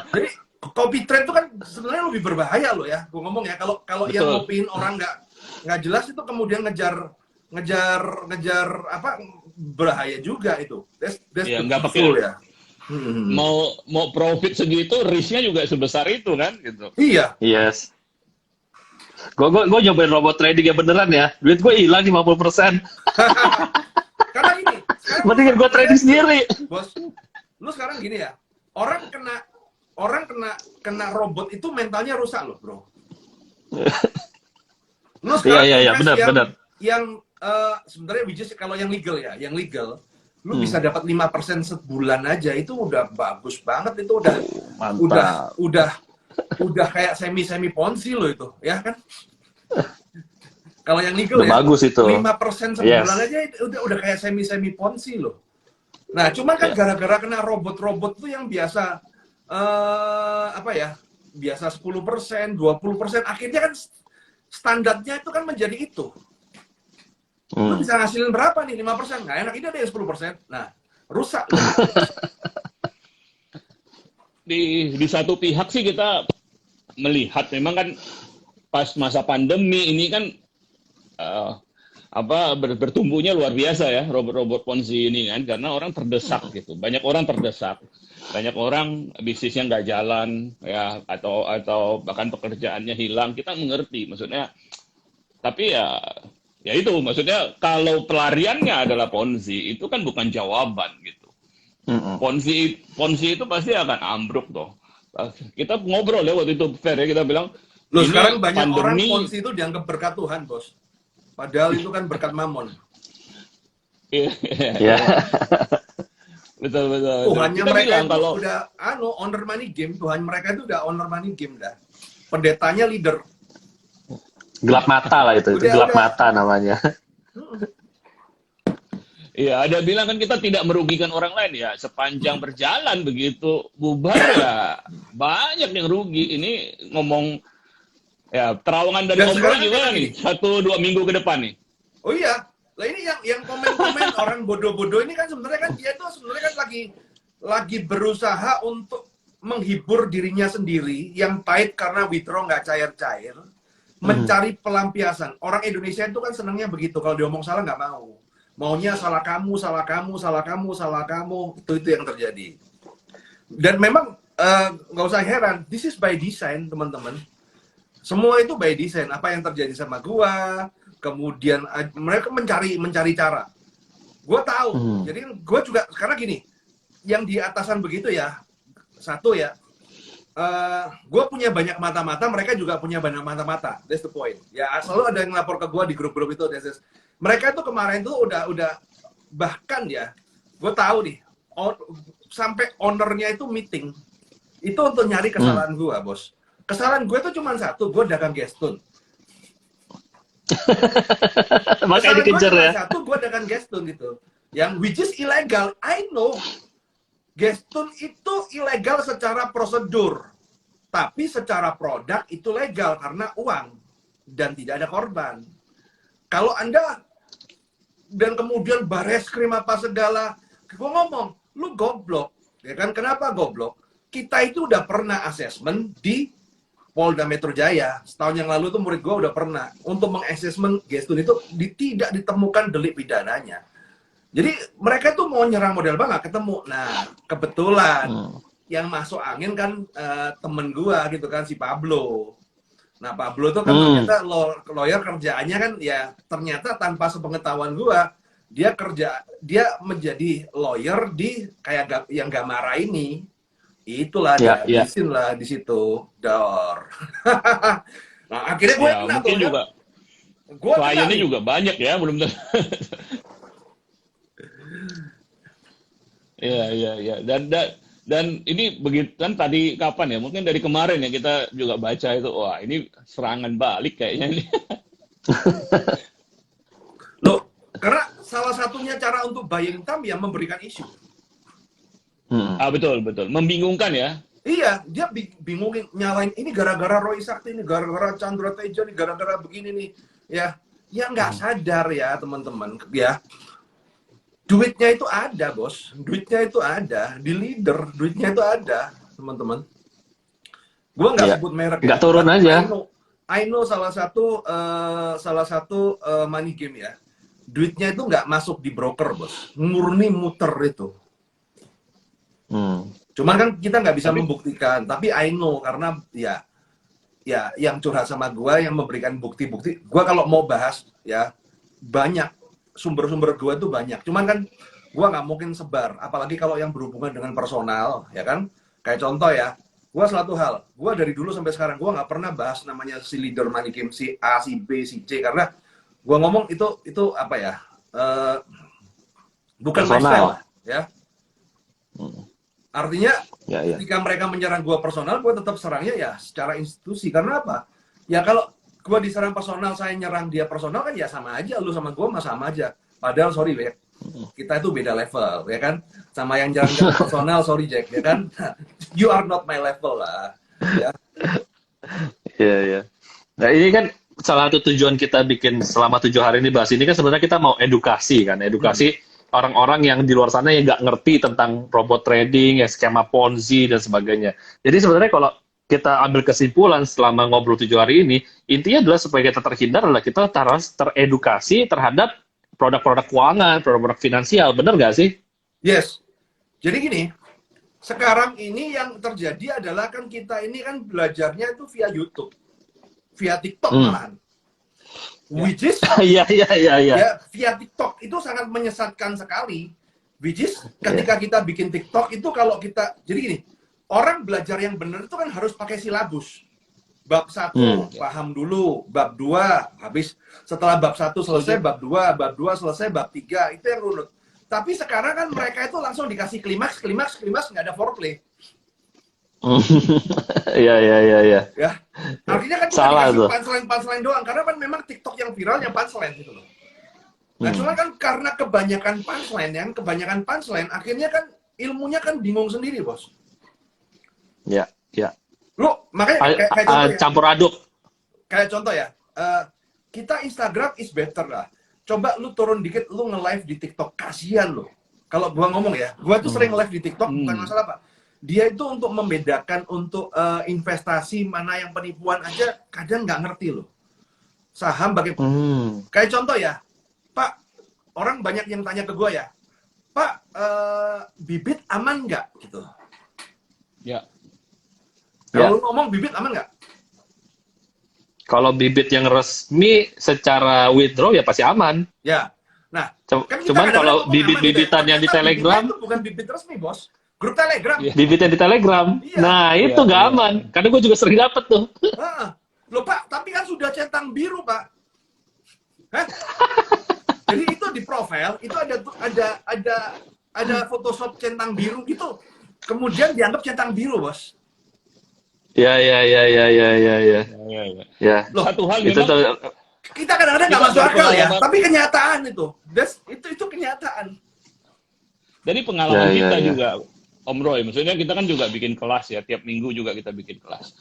Jadi copy trade itu kan sebenarnya lebih berbahaya loh ya. Gue ngomong ya, kalau yang ngopiin orang nggak jelas itu kemudian ngejar apa berbahaya juga itu. That's Ya, the nggak pakai full ya. mau profit segitu, risknya juga sebesar itu kan gitu. Iya. Yes. Gue nyobain robot trading yang beneran ya. Duit gue hilang 50%. Karena gini, Mendingan gue trading sendiri. Bos, lu sekarang gini ya. Orang kena robot itu mentalnya rusak loh, bro. Lu sekarang Iya, benar. Yang sebenarnya which is kalau yang legal ya, lu bisa dapat 5% sebulan aja itu udah bagus banget, itu Mantap. udah kayak semi Ponzi lo itu, ya kan? Kalau yang legal Udah ya, bagus itu. 5% sebulan aja itu udah kayak semi Ponzi lo. Nah, cuman kan gara-gara kena robot-robot tuh yang biasa biasa 10%, 20%, akhirnya kan standarnya itu kan menjadi itu. Lu bisa ngasilin berapa nih? 5%? Nggak enak, ini ada yang 10%. Nah, rusak. Di satu pihak sih kita melihat memang kan pas masa pandemi ini kan bertumbuhnya luar biasa ya robot-robot Ponzi ini kan, karena orang terdesak gitu. Banyak orang terdesak. Banyak orang bisnisnya nggak jalan ya, atau bahkan pekerjaannya hilang. Kita mengerti maksudnya. Tapi ya itu maksudnya kalau pelariannya adalah Ponzi, itu kan bukan jawaban gitu. Ponzi itu pasti akan ambruk toh. Kita ngobrol ya waktu itu fair ya, kita bilang Loh, ini sekarang banyak orang pandemi. Ponzi itu dianggap berkat Tuhan, bos. Padahal itu kan berkat mamon. Ya. Betul. Tuhannya Kita mereka bilang itu kalau udah owner money game. Tuhan mereka itu udah owner money game dah. Pendetanya leader. Gelap mata lah itu. Gelap mata namanya. iya, ada bilang kan kita tidak merugikan orang lain ya, sepanjang berjalan begitu bubar ya banyak yang rugi. Ini ngomong ya terawangan dari Dan Om Roy sekarang gimana kan nih 1-2 minggu ke depan nih? Oh iya, Lah ini yang komen-komen orang bodoh-bodoh ini kan sebenarnya kan dia tuh sebenarnya kan lagi berusaha untuk menghibur dirinya sendiri yang pahit karena withdraw nggak cair-cair, mencari pelampiasan. Orang Indonesia itu kan senangnya begitu, kalau diomong salah nggak mau. Maunya salah kamu, salah kamu, salah kamu, salah kamu. Itu yang terjadi. Dan memang nggak usah heran, this is by design, teman-teman. Semua itu by design. Apa yang terjadi sama gua, kemudian mereka mencari cara. Gua tahu. Jadi gua juga karena gini, yang di atasan begitu ya, satu ya, gue punya banyak mata-mata, mereka juga punya banyak mata-mata. That's the point. Ya selalu ada yang lapor ke gue di grup-grup itu. Mereka tuh kemarin tuh udah bahkan ya, gue tahu nih, sampai ownernya itu meeting, itu untuk nyari kesalahan gue, bos. Kesalahan gue tuh cuma satu, gue dagang gestun. Makanya dikejar ya. Satu, gue dagang gestun gitu. Yang which is illegal, I know. Gestun itu ilegal secara prosedur, tapi secara produk itu legal karena uang dan tidak ada korban. Kalau Anda dan kemudian bareskrim apa segala, gue ngomong, lu goblok, ya kan? Kenapa goblok? Kita itu udah pernah asesmen di Polda Metro Jaya. Setahun yang lalu tuh murid gue udah pernah untuk mengasesmen Gestun itu tidak ditemukan delik pidananya. Jadi mereka tuh mau nyerang model banget ketemu. Nah, kebetulan yang masuk angin kan temen gua gitu kan, si Pablo. Nah, Pablo tuh kan ternyata lawyer kerjaannya kan ya ternyata tanpa sepengetahuan gua, dia menjadi lawyer di kayak yang Gamara ini. Itulah dia bisin lah di situ. Dor. Nah, akhirnya gue ya, mungkin tuh, juga kliennya juga banyak ya, belum tentu. Iya. Dan ini begitu kan tadi kapan ya? Mungkin dari kemarin ya kita juga baca itu. Wah, ini serangan balik kayaknya ini. Loh, karena salah satunya cara untuk buying time ya memberikan isu. Betul. Membingungkan ya. Iya, dia bingungin, nyalain ini gara-gara Roy Sakti, ini gara-gara Chandra Tejo, ini gara-gara begini nih. Ya nggak sadar ya teman-teman. Ya, duitnya itu ada, bos. Duitnya itu ada. Di leader, duitnya itu ada, teman-teman. Gue nggak sebut merek. Nggak turun aja. I know salah satu money game ya. Duitnya itu nggak masuk di broker, bos. Murni muter itu. Cuman kan kita nggak bisa membuktikan. Tapi I know, karena ya yang curhat sama gue, yang memberikan bukti-bukti. Gue kalau mau bahas, ya banyak. Sumber-sumber gue tuh banyak, cuman kan gue nggak mungkin sebar, apalagi kalau yang berhubungan dengan personal, ya kan? Kayak contoh ya, gue suatu hal, gue dari dulu sampai sekarang gue nggak pernah bahas namanya si leader money game, si A, si B, si C, karena gue ngomong itu apa ya, bukan my style, ya. Artinya, ketika mereka menyerang gue personal, gue tetap serangnya ya secara institusi, karena apa? Ya kalau gue diserang personal, saya nyerang dia personal kan ya sama aja, lu sama gue sama aja. Padahal sorry ya, kita itu beda level, ya kan? Sama yang nyerang personal, sorry Jack, ya kan? You are not my level lah. Ya. Iya. Nah ini kan salah satu tujuan kita bikin selama 7 hari ini bahas ini kan sebenarnya kita mau edukasi kan, orang-orang yang di luar sana yang nggak ngerti tentang robot trading, ya skema Ponzi dan sebagainya. Jadi sebenarnya kalau kita ambil kesimpulan selama ngobrol 7 hari ini, intinya adalah supaya kita terhindar adalah kita harus teredukasi terhadap produk-produk keuangan, produk-produk finansial, benar nggak sih? Yes. Jadi gini, sekarang ini yang terjadi adalah kan kita ini kan belajarnya itu via YouTube, via TikTok malahan. Which is, ya, via TikTok itu sangat menyesatkan sekali. Which is, ketika kita bikin TikTok itu kalau kita, jadi gini, orang belajar yang benar itu kan harus pakai silabus. Bab 1 paham dulu, bab 2 habis, setelah bab 1 selesai, bab 2 selesai, bab 3 itu yang runut. Tapi sekarang kan mereka itu langsung dikasih klimaks nggak ada foreplay. Iya. Ya, artinya kan cuma dikasih punchline doang, karena kan memang TikTok yang viral yang punchline gitu loh. Nah, cuma kan karena kebanyakan punchline, akhirnya kan ilmunya kan bingung sendiri, bos. Ya. Lu makanya kayak contoh ya, campur aduk. Kayak contoh ya, kita Instagram is better lah. coba lu turun dikit, lu nge-live di TikTok, kasihan lo. Kalau gua ngomong ya, gua tuh sering live di TikTok, bukan masalah apa. Dia itu untuk membedakan untuk investasi mana yang penipuan aja kadang nggak ngerti loh. Saham bagaimana? Kayak contoh ya, Pak, orang banyak yang tanya ke gua ya, Pak, bibit aman nggak? Gitu. Ya. Kalau lu ngomong bibit aman nggak? Kalau bibit yang resmi secara withdraw ya pasti aman. Ya. Nah, kan kita Cuman kadang-kadang kalau ngomong bibit-bibitan aman yang di gitu ya. Ternyata Telegram, bibitnya itu bukan bibit resmi, Bos. Grup Telegram. Iya. bibitnya di Telegram. Iya. Nah, itu nggak aman. Karena gue juga sering dapet tuh. Loh, Pak, tapi kan sudah centang biru, Pak. Hah? Jadi itu di profil itu ada Photoshop centang biru gitu. Kemudian dianggap centang biru, Bos. Ya. Ya. Ya. Loh, Satu hal Itu memang tuh. kita kadang-kadang nggak Kita masuk akal ya, berpengalaman. tapi kenyataan itu. Itu kenyataan. dari pengalaman Ya. kita juga, Om Roy, maksudnya kita kan juga bikin kelas ya, tiap minggu juga kita bikin kelas.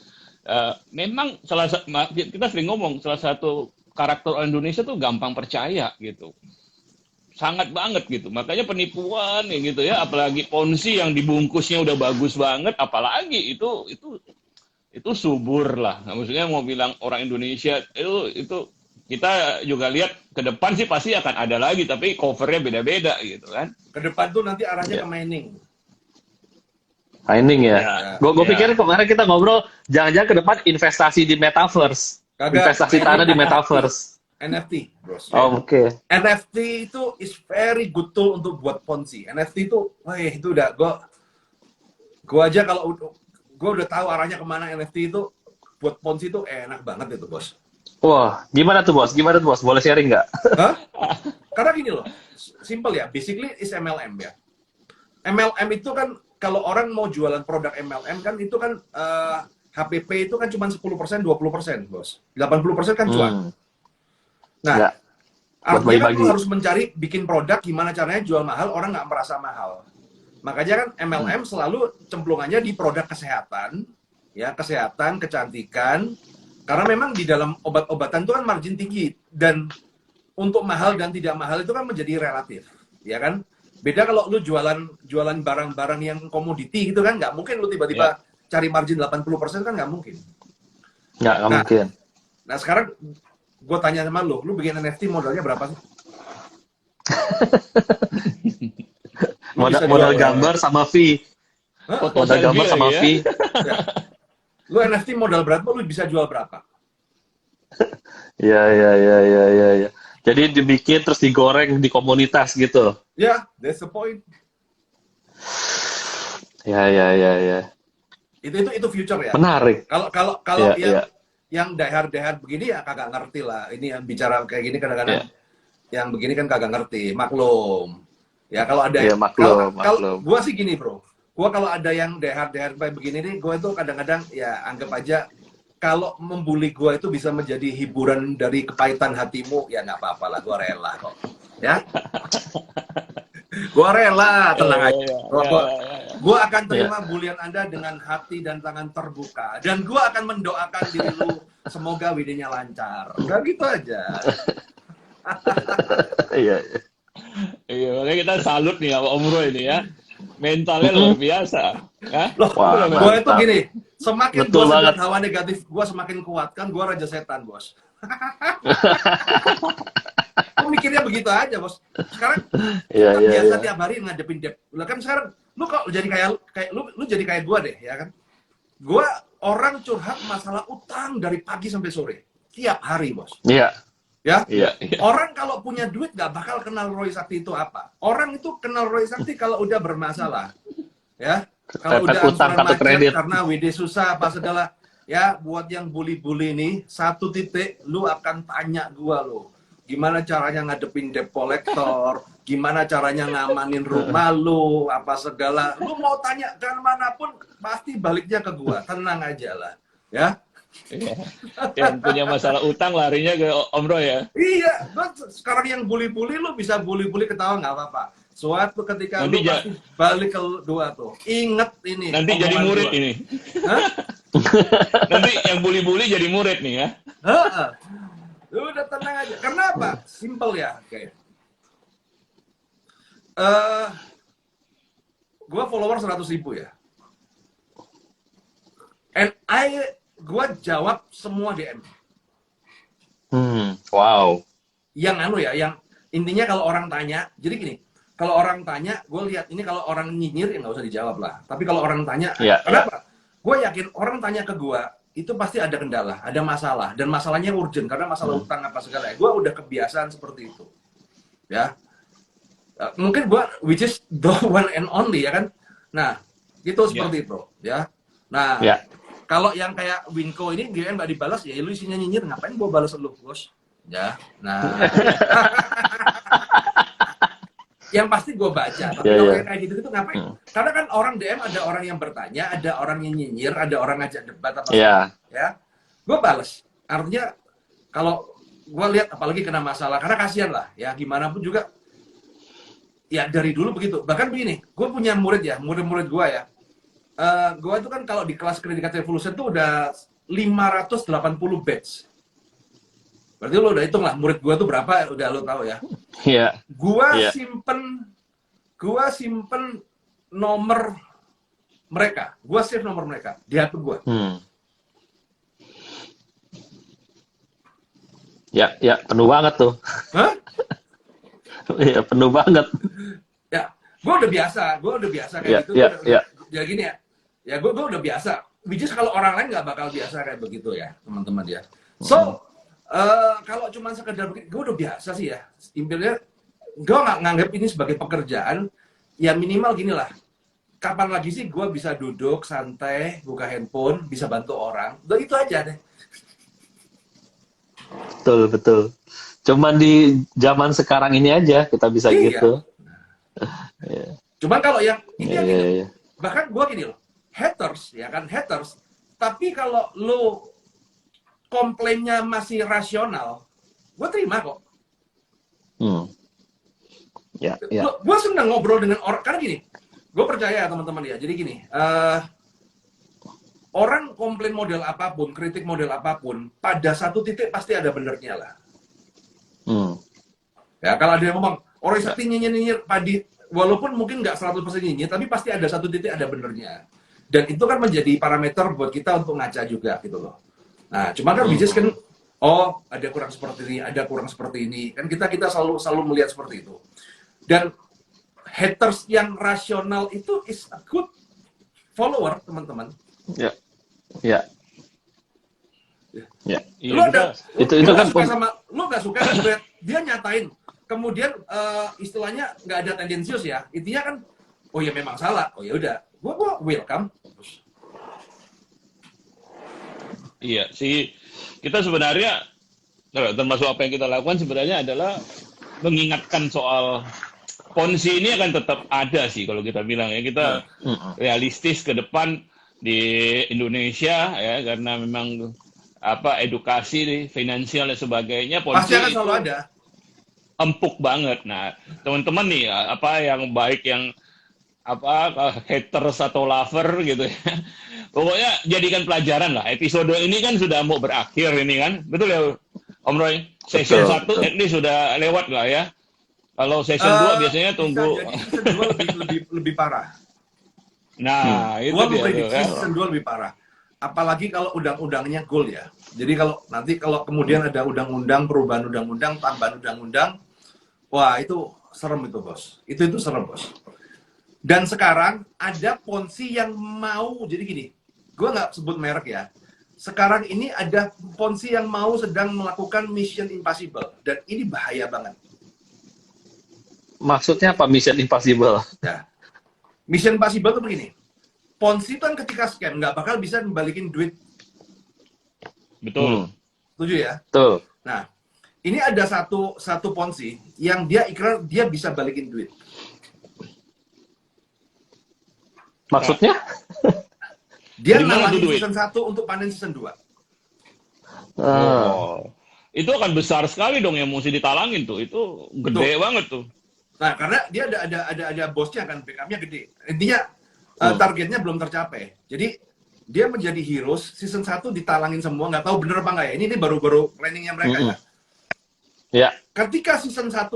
Memang kita sering ngomong, salah satu karakter orang Indonesia tuh gampang percaya gitu. Sangat banget gitu. Makanya penipuan ya gitu ya, apalagi ponzi yang dibungkusnya udah bagus banget, apalagi itu subur lah. Nah, maksudnya mau bilang orang Indonesia itu kita juga lihat ke depan sih pasti akan ada lagi, tapi covernya beda-beda gitu kan. Ke depan tuh nanti arahnya Ya. ke mining. Mining ya. Ya. Gue Ya. pikir kemarin kita ngobrol jangan-jangan ke depan investasi di metaverse. Kagak. Investasi tanah di metaverse. NFT, Bros. Oh, oke. NFT itu is very good tool untuk buat ponzi. NFT itu, wah itu udah gua aja kalau gua udah tahu arahnya kemana NFT itu buat ponzi itu enak banget itu, Bos. Wah, gimana tuh bos? Boleh sharing nggak? Hah? Karena gini loh, simple ya. Basically is MLM ya. MLM itu kan kalau orang mau jualan produk MLM kan itu kan HPP itu kan cuma 10%, 20%, Bos. 80% kan cuan. Nah, Ya. Buat artinya kan bagi-bagi. lu harus mencari bikin produk gimana caranya jual mahal, orang nggak merasa mahal. Makanya kan MLM selalu cemplungannya di produk kesehatan, ya kesehatan, kecantikan. Karena memang di dalam obat-obatan itu kan margin tinggi dan untuk mahal dan tidak mahal itu kan menjadi relatif, ya kan? Beda kalau lu jualan barang-barang yang komoditi gitu kan, nggak mungkin lu tiba-tiba cari margin 80% kan nggak mungkin. Nggak mungkin. Nah sekarang gue tanya sama lu bikin NFT modalnya berapa sih? Modal gambar sama fee. Hah? Foto Modal gambar selfie sama lagi ya. fee. Ya. Lu NFT modal berapa, lu bisa jual berapa? Ya. Jadi dibikin terus digoreng di komunitas gitu. Ya, that's the point. Ya. Itu future ya. Menarik. Kalau Ya. yang dahar begini ya kagak ngerti lah. Ini yang bicara kayak gini kadang-kadang yang begini kan kagak ngerti. Maklum. Ya kalau ada maklum. kalau gua sih gini, Bro. Gua kalau ada yang dahar kayak begini nih, gua itu kadang-kadang ya anggap aja kalau membuli gua itu bisa menjadi hiburan dari kepahitan hatimu, ya nggak apa-apa lah, gua rela kok. Ya. Gua rela, tenang aja. Gua akan terima bulian Anda dengan hati dan tangan terbuka. Dan gua akan mendoakan diri lu semoga WD-nya lancar. Udah gitu aja. Iya. Iya, makanya kita salut nih sama Om Roy ini ya. Mentalnya luar biasa. Ya? Loh, Wah, gua itu mantap. gini, semakin Betul gua sedot banget. hawa negatif, gua semakin kuat. Kan gua raja setan, Bos. Gua mikirnya begitu aja, Bos. Sekarang Iya. biasa tiap hari ngadepin debt. Lah kan sekarang lu kok jadi kayak lu jadi kayak gua deh, ya kan? Gua orang curhat masalah utang dari pagi sampai sore. Tiap hari, Bos. Iya. Ya. Iya. Orang kalau punya duit nggak bakal kenal Roy Sakti itu apa. Orang itu kenal Roy Sakti kalau udah bermasalah. Ya. Kalau udah Utang, angsuran kartu macet kredit. karena WD susah apa segala. Ya, buat yang bully-bully nih, satu titik lu akan tanya gua lo. Gimana caranya ngadepin debt collector, gimana caranya ngamanin rumah lu, apa segala. Lu mau tanya ke manapun pasti baliknya ke gua. Tenang aja lah. Ya. Iya. Yang punya masalah utang larinya ke Om Roy ya. Iya, sekarang yang bully-bully lu bisa bully-bully ketawa nggak apa-apa. Suatu ketika Nanti lu pasti balik ke dua tuh. Ingat ini. Nanti jadi omongan murid gua. ini. Hah? Nanti yang bully-bully jadi murid nih ya. Heeh. Udah tenang aja. Karena apa? Simple ya. Oke. Gue follower 100.000 ya. And gue jawab semua DM. Wow. Yang yang intinya kalau orang tanya, jadi gini, kalau orang tanya, gue lihat ini kalau orang nyinyir ya nggak usah dijawab lah. Tapi kalau orang tanya, kenapa? Gue yakin orang tanya ke gue, itu pasti ada kendala, ada masalah, dan masalahnya urgent karena masalah utang apa segala. Gue udah kebiasaan seperti itu, ya. Mungkin gue, which is the one and only ya kan. Nah, itu seperti itu, ya. Nah, kalau yang kayak Winko ini, dia nggak dibalas, ya lu isinya nyinyir, ngapain gue balas lu, bos? Ya, nah. Yang pasti gue baca, tapi kalau yang kayak gitu ngapain? Karena kan orang DM ada orang yang bertanya, ada orang yang nyinyir, ada orang ngajak debat apa ya, gue balas. Artinya kalau gue lihat apalagi kena masalah, karena kasihan lah, ya gimana pun juga, ya dari dulu begitu. Bahkan begini, gue punya murid ya, murid-murid gue ya, gue itu kan kalau di kelas Kredikat Revolution tuh udah 580 batch. Berarti lo udah hitung lah murid gua tuh berapa, udah lo tahu ya. Iya. Gua simpen nomor mereka. Gua save nomor mereka di HP gua. Ya, penuh banget tuh. Hah? Iya, penuh banget. Ya, gua udah biasa kayak gitu. Ya gini ya. Ya gua udah biasa. Which is kalau orang lain nggak bakal biasa kayak begitu ya, teman-teman ya. So, kalau cuma sekedar begitu, gue udah biasa sih ya. Intinya, gue nggak nganggap ini sebagai pekerjaan. Ya minimal gini lah. Kapan lagi sih gue bisa duduk santai, buka handphone, bisa bantu orang? Udah itu aja deh. Betul. Cuman di zaman sekarang ini aja kita bisa gitu. Cuman kalau yang ini bahkan gue gini loh, haters ya kan, haters. Tapi kalau lo komplainnya masih rasional, gue terima kok. Gue senang ngobrol dengan orang, karena gini, gue percaya teman-teman ya, jadi gini, orang komplain model apapun, kritik model apapun, pada satu titik pasti ada benernya lah. Ya, kalau ada yang ngomong, orang sakti nyinyir padi, walaupun mungkin nggak 100% nyinyir, tapi pasti ada satu titik ada benernya. Dan itu kan menjadi parameter buat kita untuk ngaca juga gitu loh. Nah, cuma kan bisnis kan, oh ada kurang seperti ini, ada kurang seperti ini. Kan kita selalu melihat seperti itu. Dan haters yang rasional itu is a good follower, teman-teman. Ya. Lu ada, itu kan suka sama, lu nggak suka dia nyatain. Kemudian istilahnya nggak ada tendensius ya. Intinya kan, oh ya memang salah. Oh ya udah, gua welcome. Iya sih, kita sebenarnya termasuk apa yang kita lakukan sebenarnya adalah mengingatkan soal ponzi ini akan tetap ada sih kalau kita bilang ya, kita realistis ke depan di Indonesia ya, karena memang edukasi finansial dan sebagainya pasti akan selalu ada, empuk banget. Nah teman-teman nih yang baik yang haters atau lover gitu ya. Pokoknya jadikan pelajaran lah. Episode ini kan sudah mau berakhir ini kan. Betul ya Om Roy? Session 1 at least sudah lewat lah ya. Kalau session 2 biasanya tunggu. Session 2 lebih parah. Nah, itu dia. Prediksi session 2 lebih parah. Apalagi kalau undang-undangnya goal ya. Jadi kalau kemudian ada undang-undang, perubahan undang-undang, tambahan undang-undang, wah itu serem itu bos. Itu serem bos. Dan sekarang ada ponzi yang mau, jadi gini, gue nggak sebut merek ya. Sekarang ini ada ponzi yang mau sedang melakukan Mission Impossible. Dan ini bahaya banget. Maksudnya apa Mission Impossible? Ya. Mission Impossible itu begini. Ponzi kan ketika scam, nggak bakal bisa membalikin duit. Betul. Setuju ya? Betul. Nah, ini ada satu ponzi yang dia ikrar dia bisa balikin duit. Maksudnya? Dia nalangin season 1 untuk panen season 2. Oh. Itu akan besar sekali dong yang mesti ditalangin tuh. Itu gede banget tuh. Nah, karena dia ada bosnya kan, backupnya gede. Intinya targetnya belum tercapai. Jadi dia menjadi heroes, season 1 ditalangin semua, nggak tahu bener apa nggak ya. Ini baru planningnya mereka ya. Ya, Ketika season 1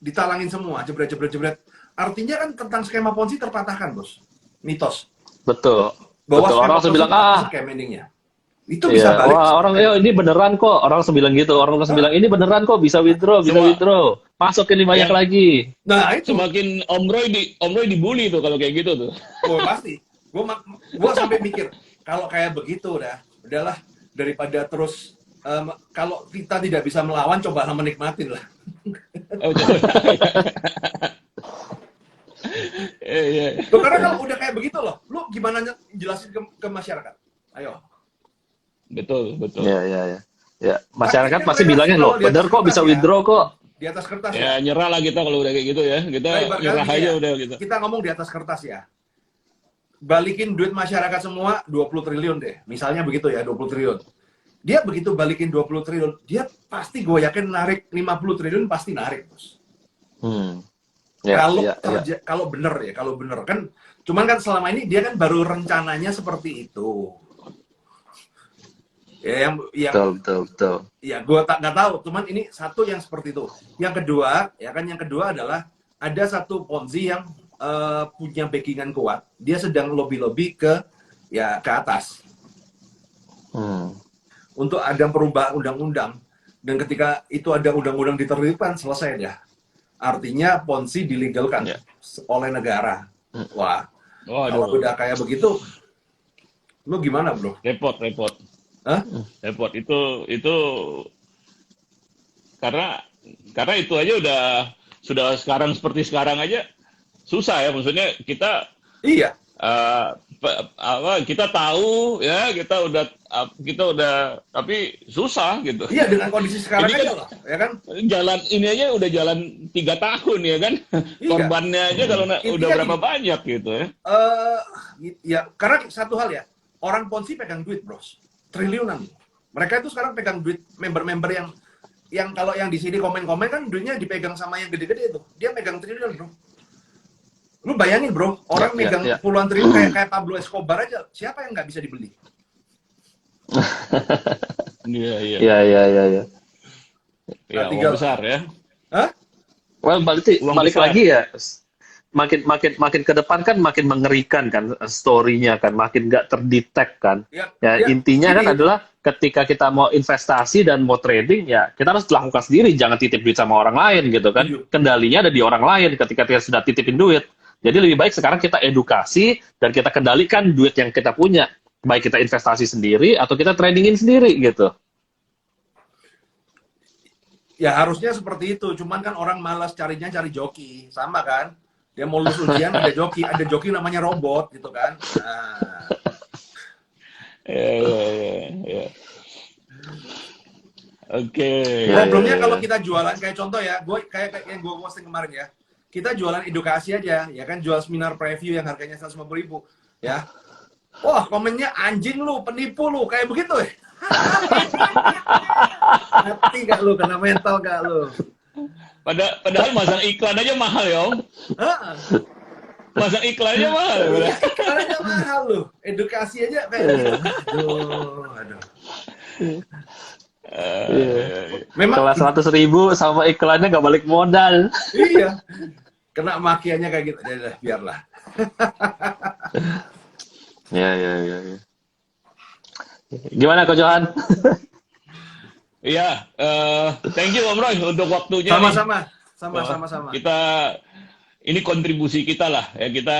ditalangin semua, jebret, artinya kan tentang skema Ponzi terpatahkan, Bos. Mitos. betul. Bahwa Betul. Orang skema langsung Ponzi bilang, itu pasti ah, scam endingnya. Itu bisa iya, balik wah orang, sampai ya ini beneran kok. Orang langsung bilang gitu. Orang langsung bilang, ini beneran kok, bisa withdraw, bisa Semua withdraw. Masukin ini banyak yang lagi. Nah, itu. semakin Om Roy dibully tuh kalau kayak gitu tuh. Oh, pasti. Gua sampai mikir, kalau kayak begitu udahlah daripada terus kalau kita tidak bisa melawan, cobalah menikmatin lah. Oh, coba. Iya. Tuh, karena kalau udah kayak begitu loh, lu gimana jelasin ke masyarakat? Ayo. Betul. Iya, iya, iya. Ya, masyarakat Taktiknya pasti mereka bilangnya sih loh, kalau di atas bener kok kertas bisa ya. withdraw kok. Di atas kertas ya. Ya nyerah lah kita kalau udah kayak gitu ya. Kita Nah, ibarat nyerah kali aja ya, udah gitu. kita ngomong di atas kertas ya. Balikin duit masyarakat semua 20 triliun deh. Misalnya begitu ya, 20 triliun. Dia begitu balikin 20 triliun, dia pasti gue yakin narik 50 triliun pasti narik, Bos. Ya, Kalau ya, ya. kalau bener kan, cuman kan selama ini dia kan baru rencananya seperti itu. Ya, yang Betul. ya gue nggak tahu, cuman ini satu yang seperti itu. Yang kedua adalah ada satu Ponzi yang punya backingan kuat, dia sedang lobby ke atas untuk ada perubahan undang-undang, dan ketika itu ada undang-undang ditertibkan, selesai dah. Artinya Ponzi dilegalkan Ya. oleh negara. Wah, kalau Waduh, udah kayak begitu, lu gimana, bro? repot. Hah? Repot itu karena itu aja sudah sekarang seperti sekarang aja susah ya, maksudnya kita Iya, kita tahu ya, kita udah tapi susah gitu. iya, dengan kondisi sekarang Ini aja kan loh, ya kan? jalan ini aja udah jalan 3 tahun ya kan. Iya. Korbannya aja kalau udah Intinya berapa gini, banyak gitu ya. ya karena satu hal ya, orang Ponzi pegang duit, bros, triliunan. Mereka itu sekarang pegang duit member-member yang kalau yang di sini komen-komen kan duitnya dipegang sama yang gede-gede itu. Dia megang triliun, bro. Lu bayangin, bro, orang megang ya. puluhan triliun kayak Pablo Escobar aja, siapa yang nggak bisa dibeli? Iya. Ya. Ya, tinggal- uang besar ya. Hah? Well, Uang balik besar. lagi ya. Makin ke depan kan makin mengerikan kan story-nya kan, makin nggak terdetek kan. Ya, Intinya kan ini- adalah ketika kita mau investasi dan mau trading ya kita harus lakukan sendiri, jangan titip duit sama orang lain gitu kan. Setuju. Kendalinya ada di orang lain ketika kita sudah titipin duit. Jadi lebih baik sekarang kita edukasi dan kita kendalikan duit yang kita punya. Baik kita investasi sendiri atau kita tradingin sendiri gitu. Ya harusnya seperti itu, cuman kan orang malas cari joki, sama kan? Dia mau lulus ujian ada joki namanya robot gitu kan. Nah, Ya. Oke. problemnya ya. kalau kita jualan kayak contoh ya, gue kayak yang gue posting kemarin ya, kita jualan edukasi aja, ya kan, jual seminar preview yang harganya 150.000, ya. Wah, komennya anjing lu, penipu lu, kayak begitu ya. Hati gak lu, kena mental gak lu? Padahal masang iklan aja mahal ya, Om. Hah? Masang iklannya mahal. Iya, iklannya mahal lu. Edukasi aja kayak aduh. Memang Kelas 100.000 sama iklannya nggak balik modal. iya. Kena makiannya kayak gitu. Ya, biarlah. Ya. Gimana Coach Johan? Iya, thank you Om Roy untuk waktunya. Sama-sama. Wah, Sama-sama. ini kontribusi kita lah ya, kita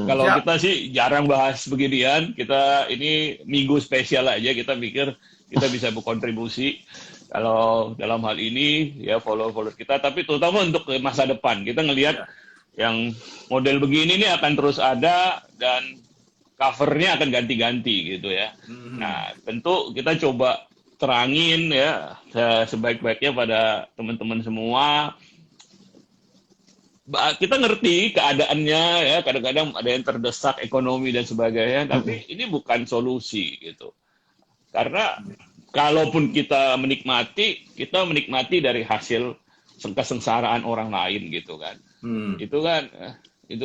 kalau Siap. kita sih jarang bahas beginian, kita ini minggu spesial aja, kita pikir kita bisa berkontribusi kalau dalam hal ini ya, follower kita, tapi terutama untuk masa depan kita ngelihat yang model begini nih akan terus ada dan covernya akan ganti-ganti gitu ya. Nah, tentu kita coba terangin ya sebaik-baiknya pada teman-teman semua. Kita ngerti keadaannya ya, kadang-kadang ada yang terdesak ekonomi dan sebagainya, tapi ini bukan solusi gitu. Karena kalaupun kita menikmati dari hasil kesengsaraan orang lain gitu kan. Itu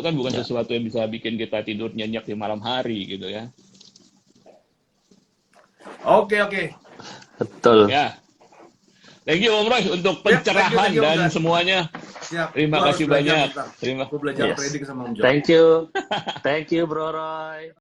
kan bukan sesuatu yang bisa bikin kita tidur nyenyak di malam hari gitu ya. Oke. Betul. Ya. Thank you Om Roy untuk Ya, thank pencerahan you, Om dan Zan. semuanya. Siap. Terima Gua harus kasih belajar banyak. bentar. Terima. Gua belajar Yes. trading sama Om Jo. Thank you. Thank you, Bro Roy.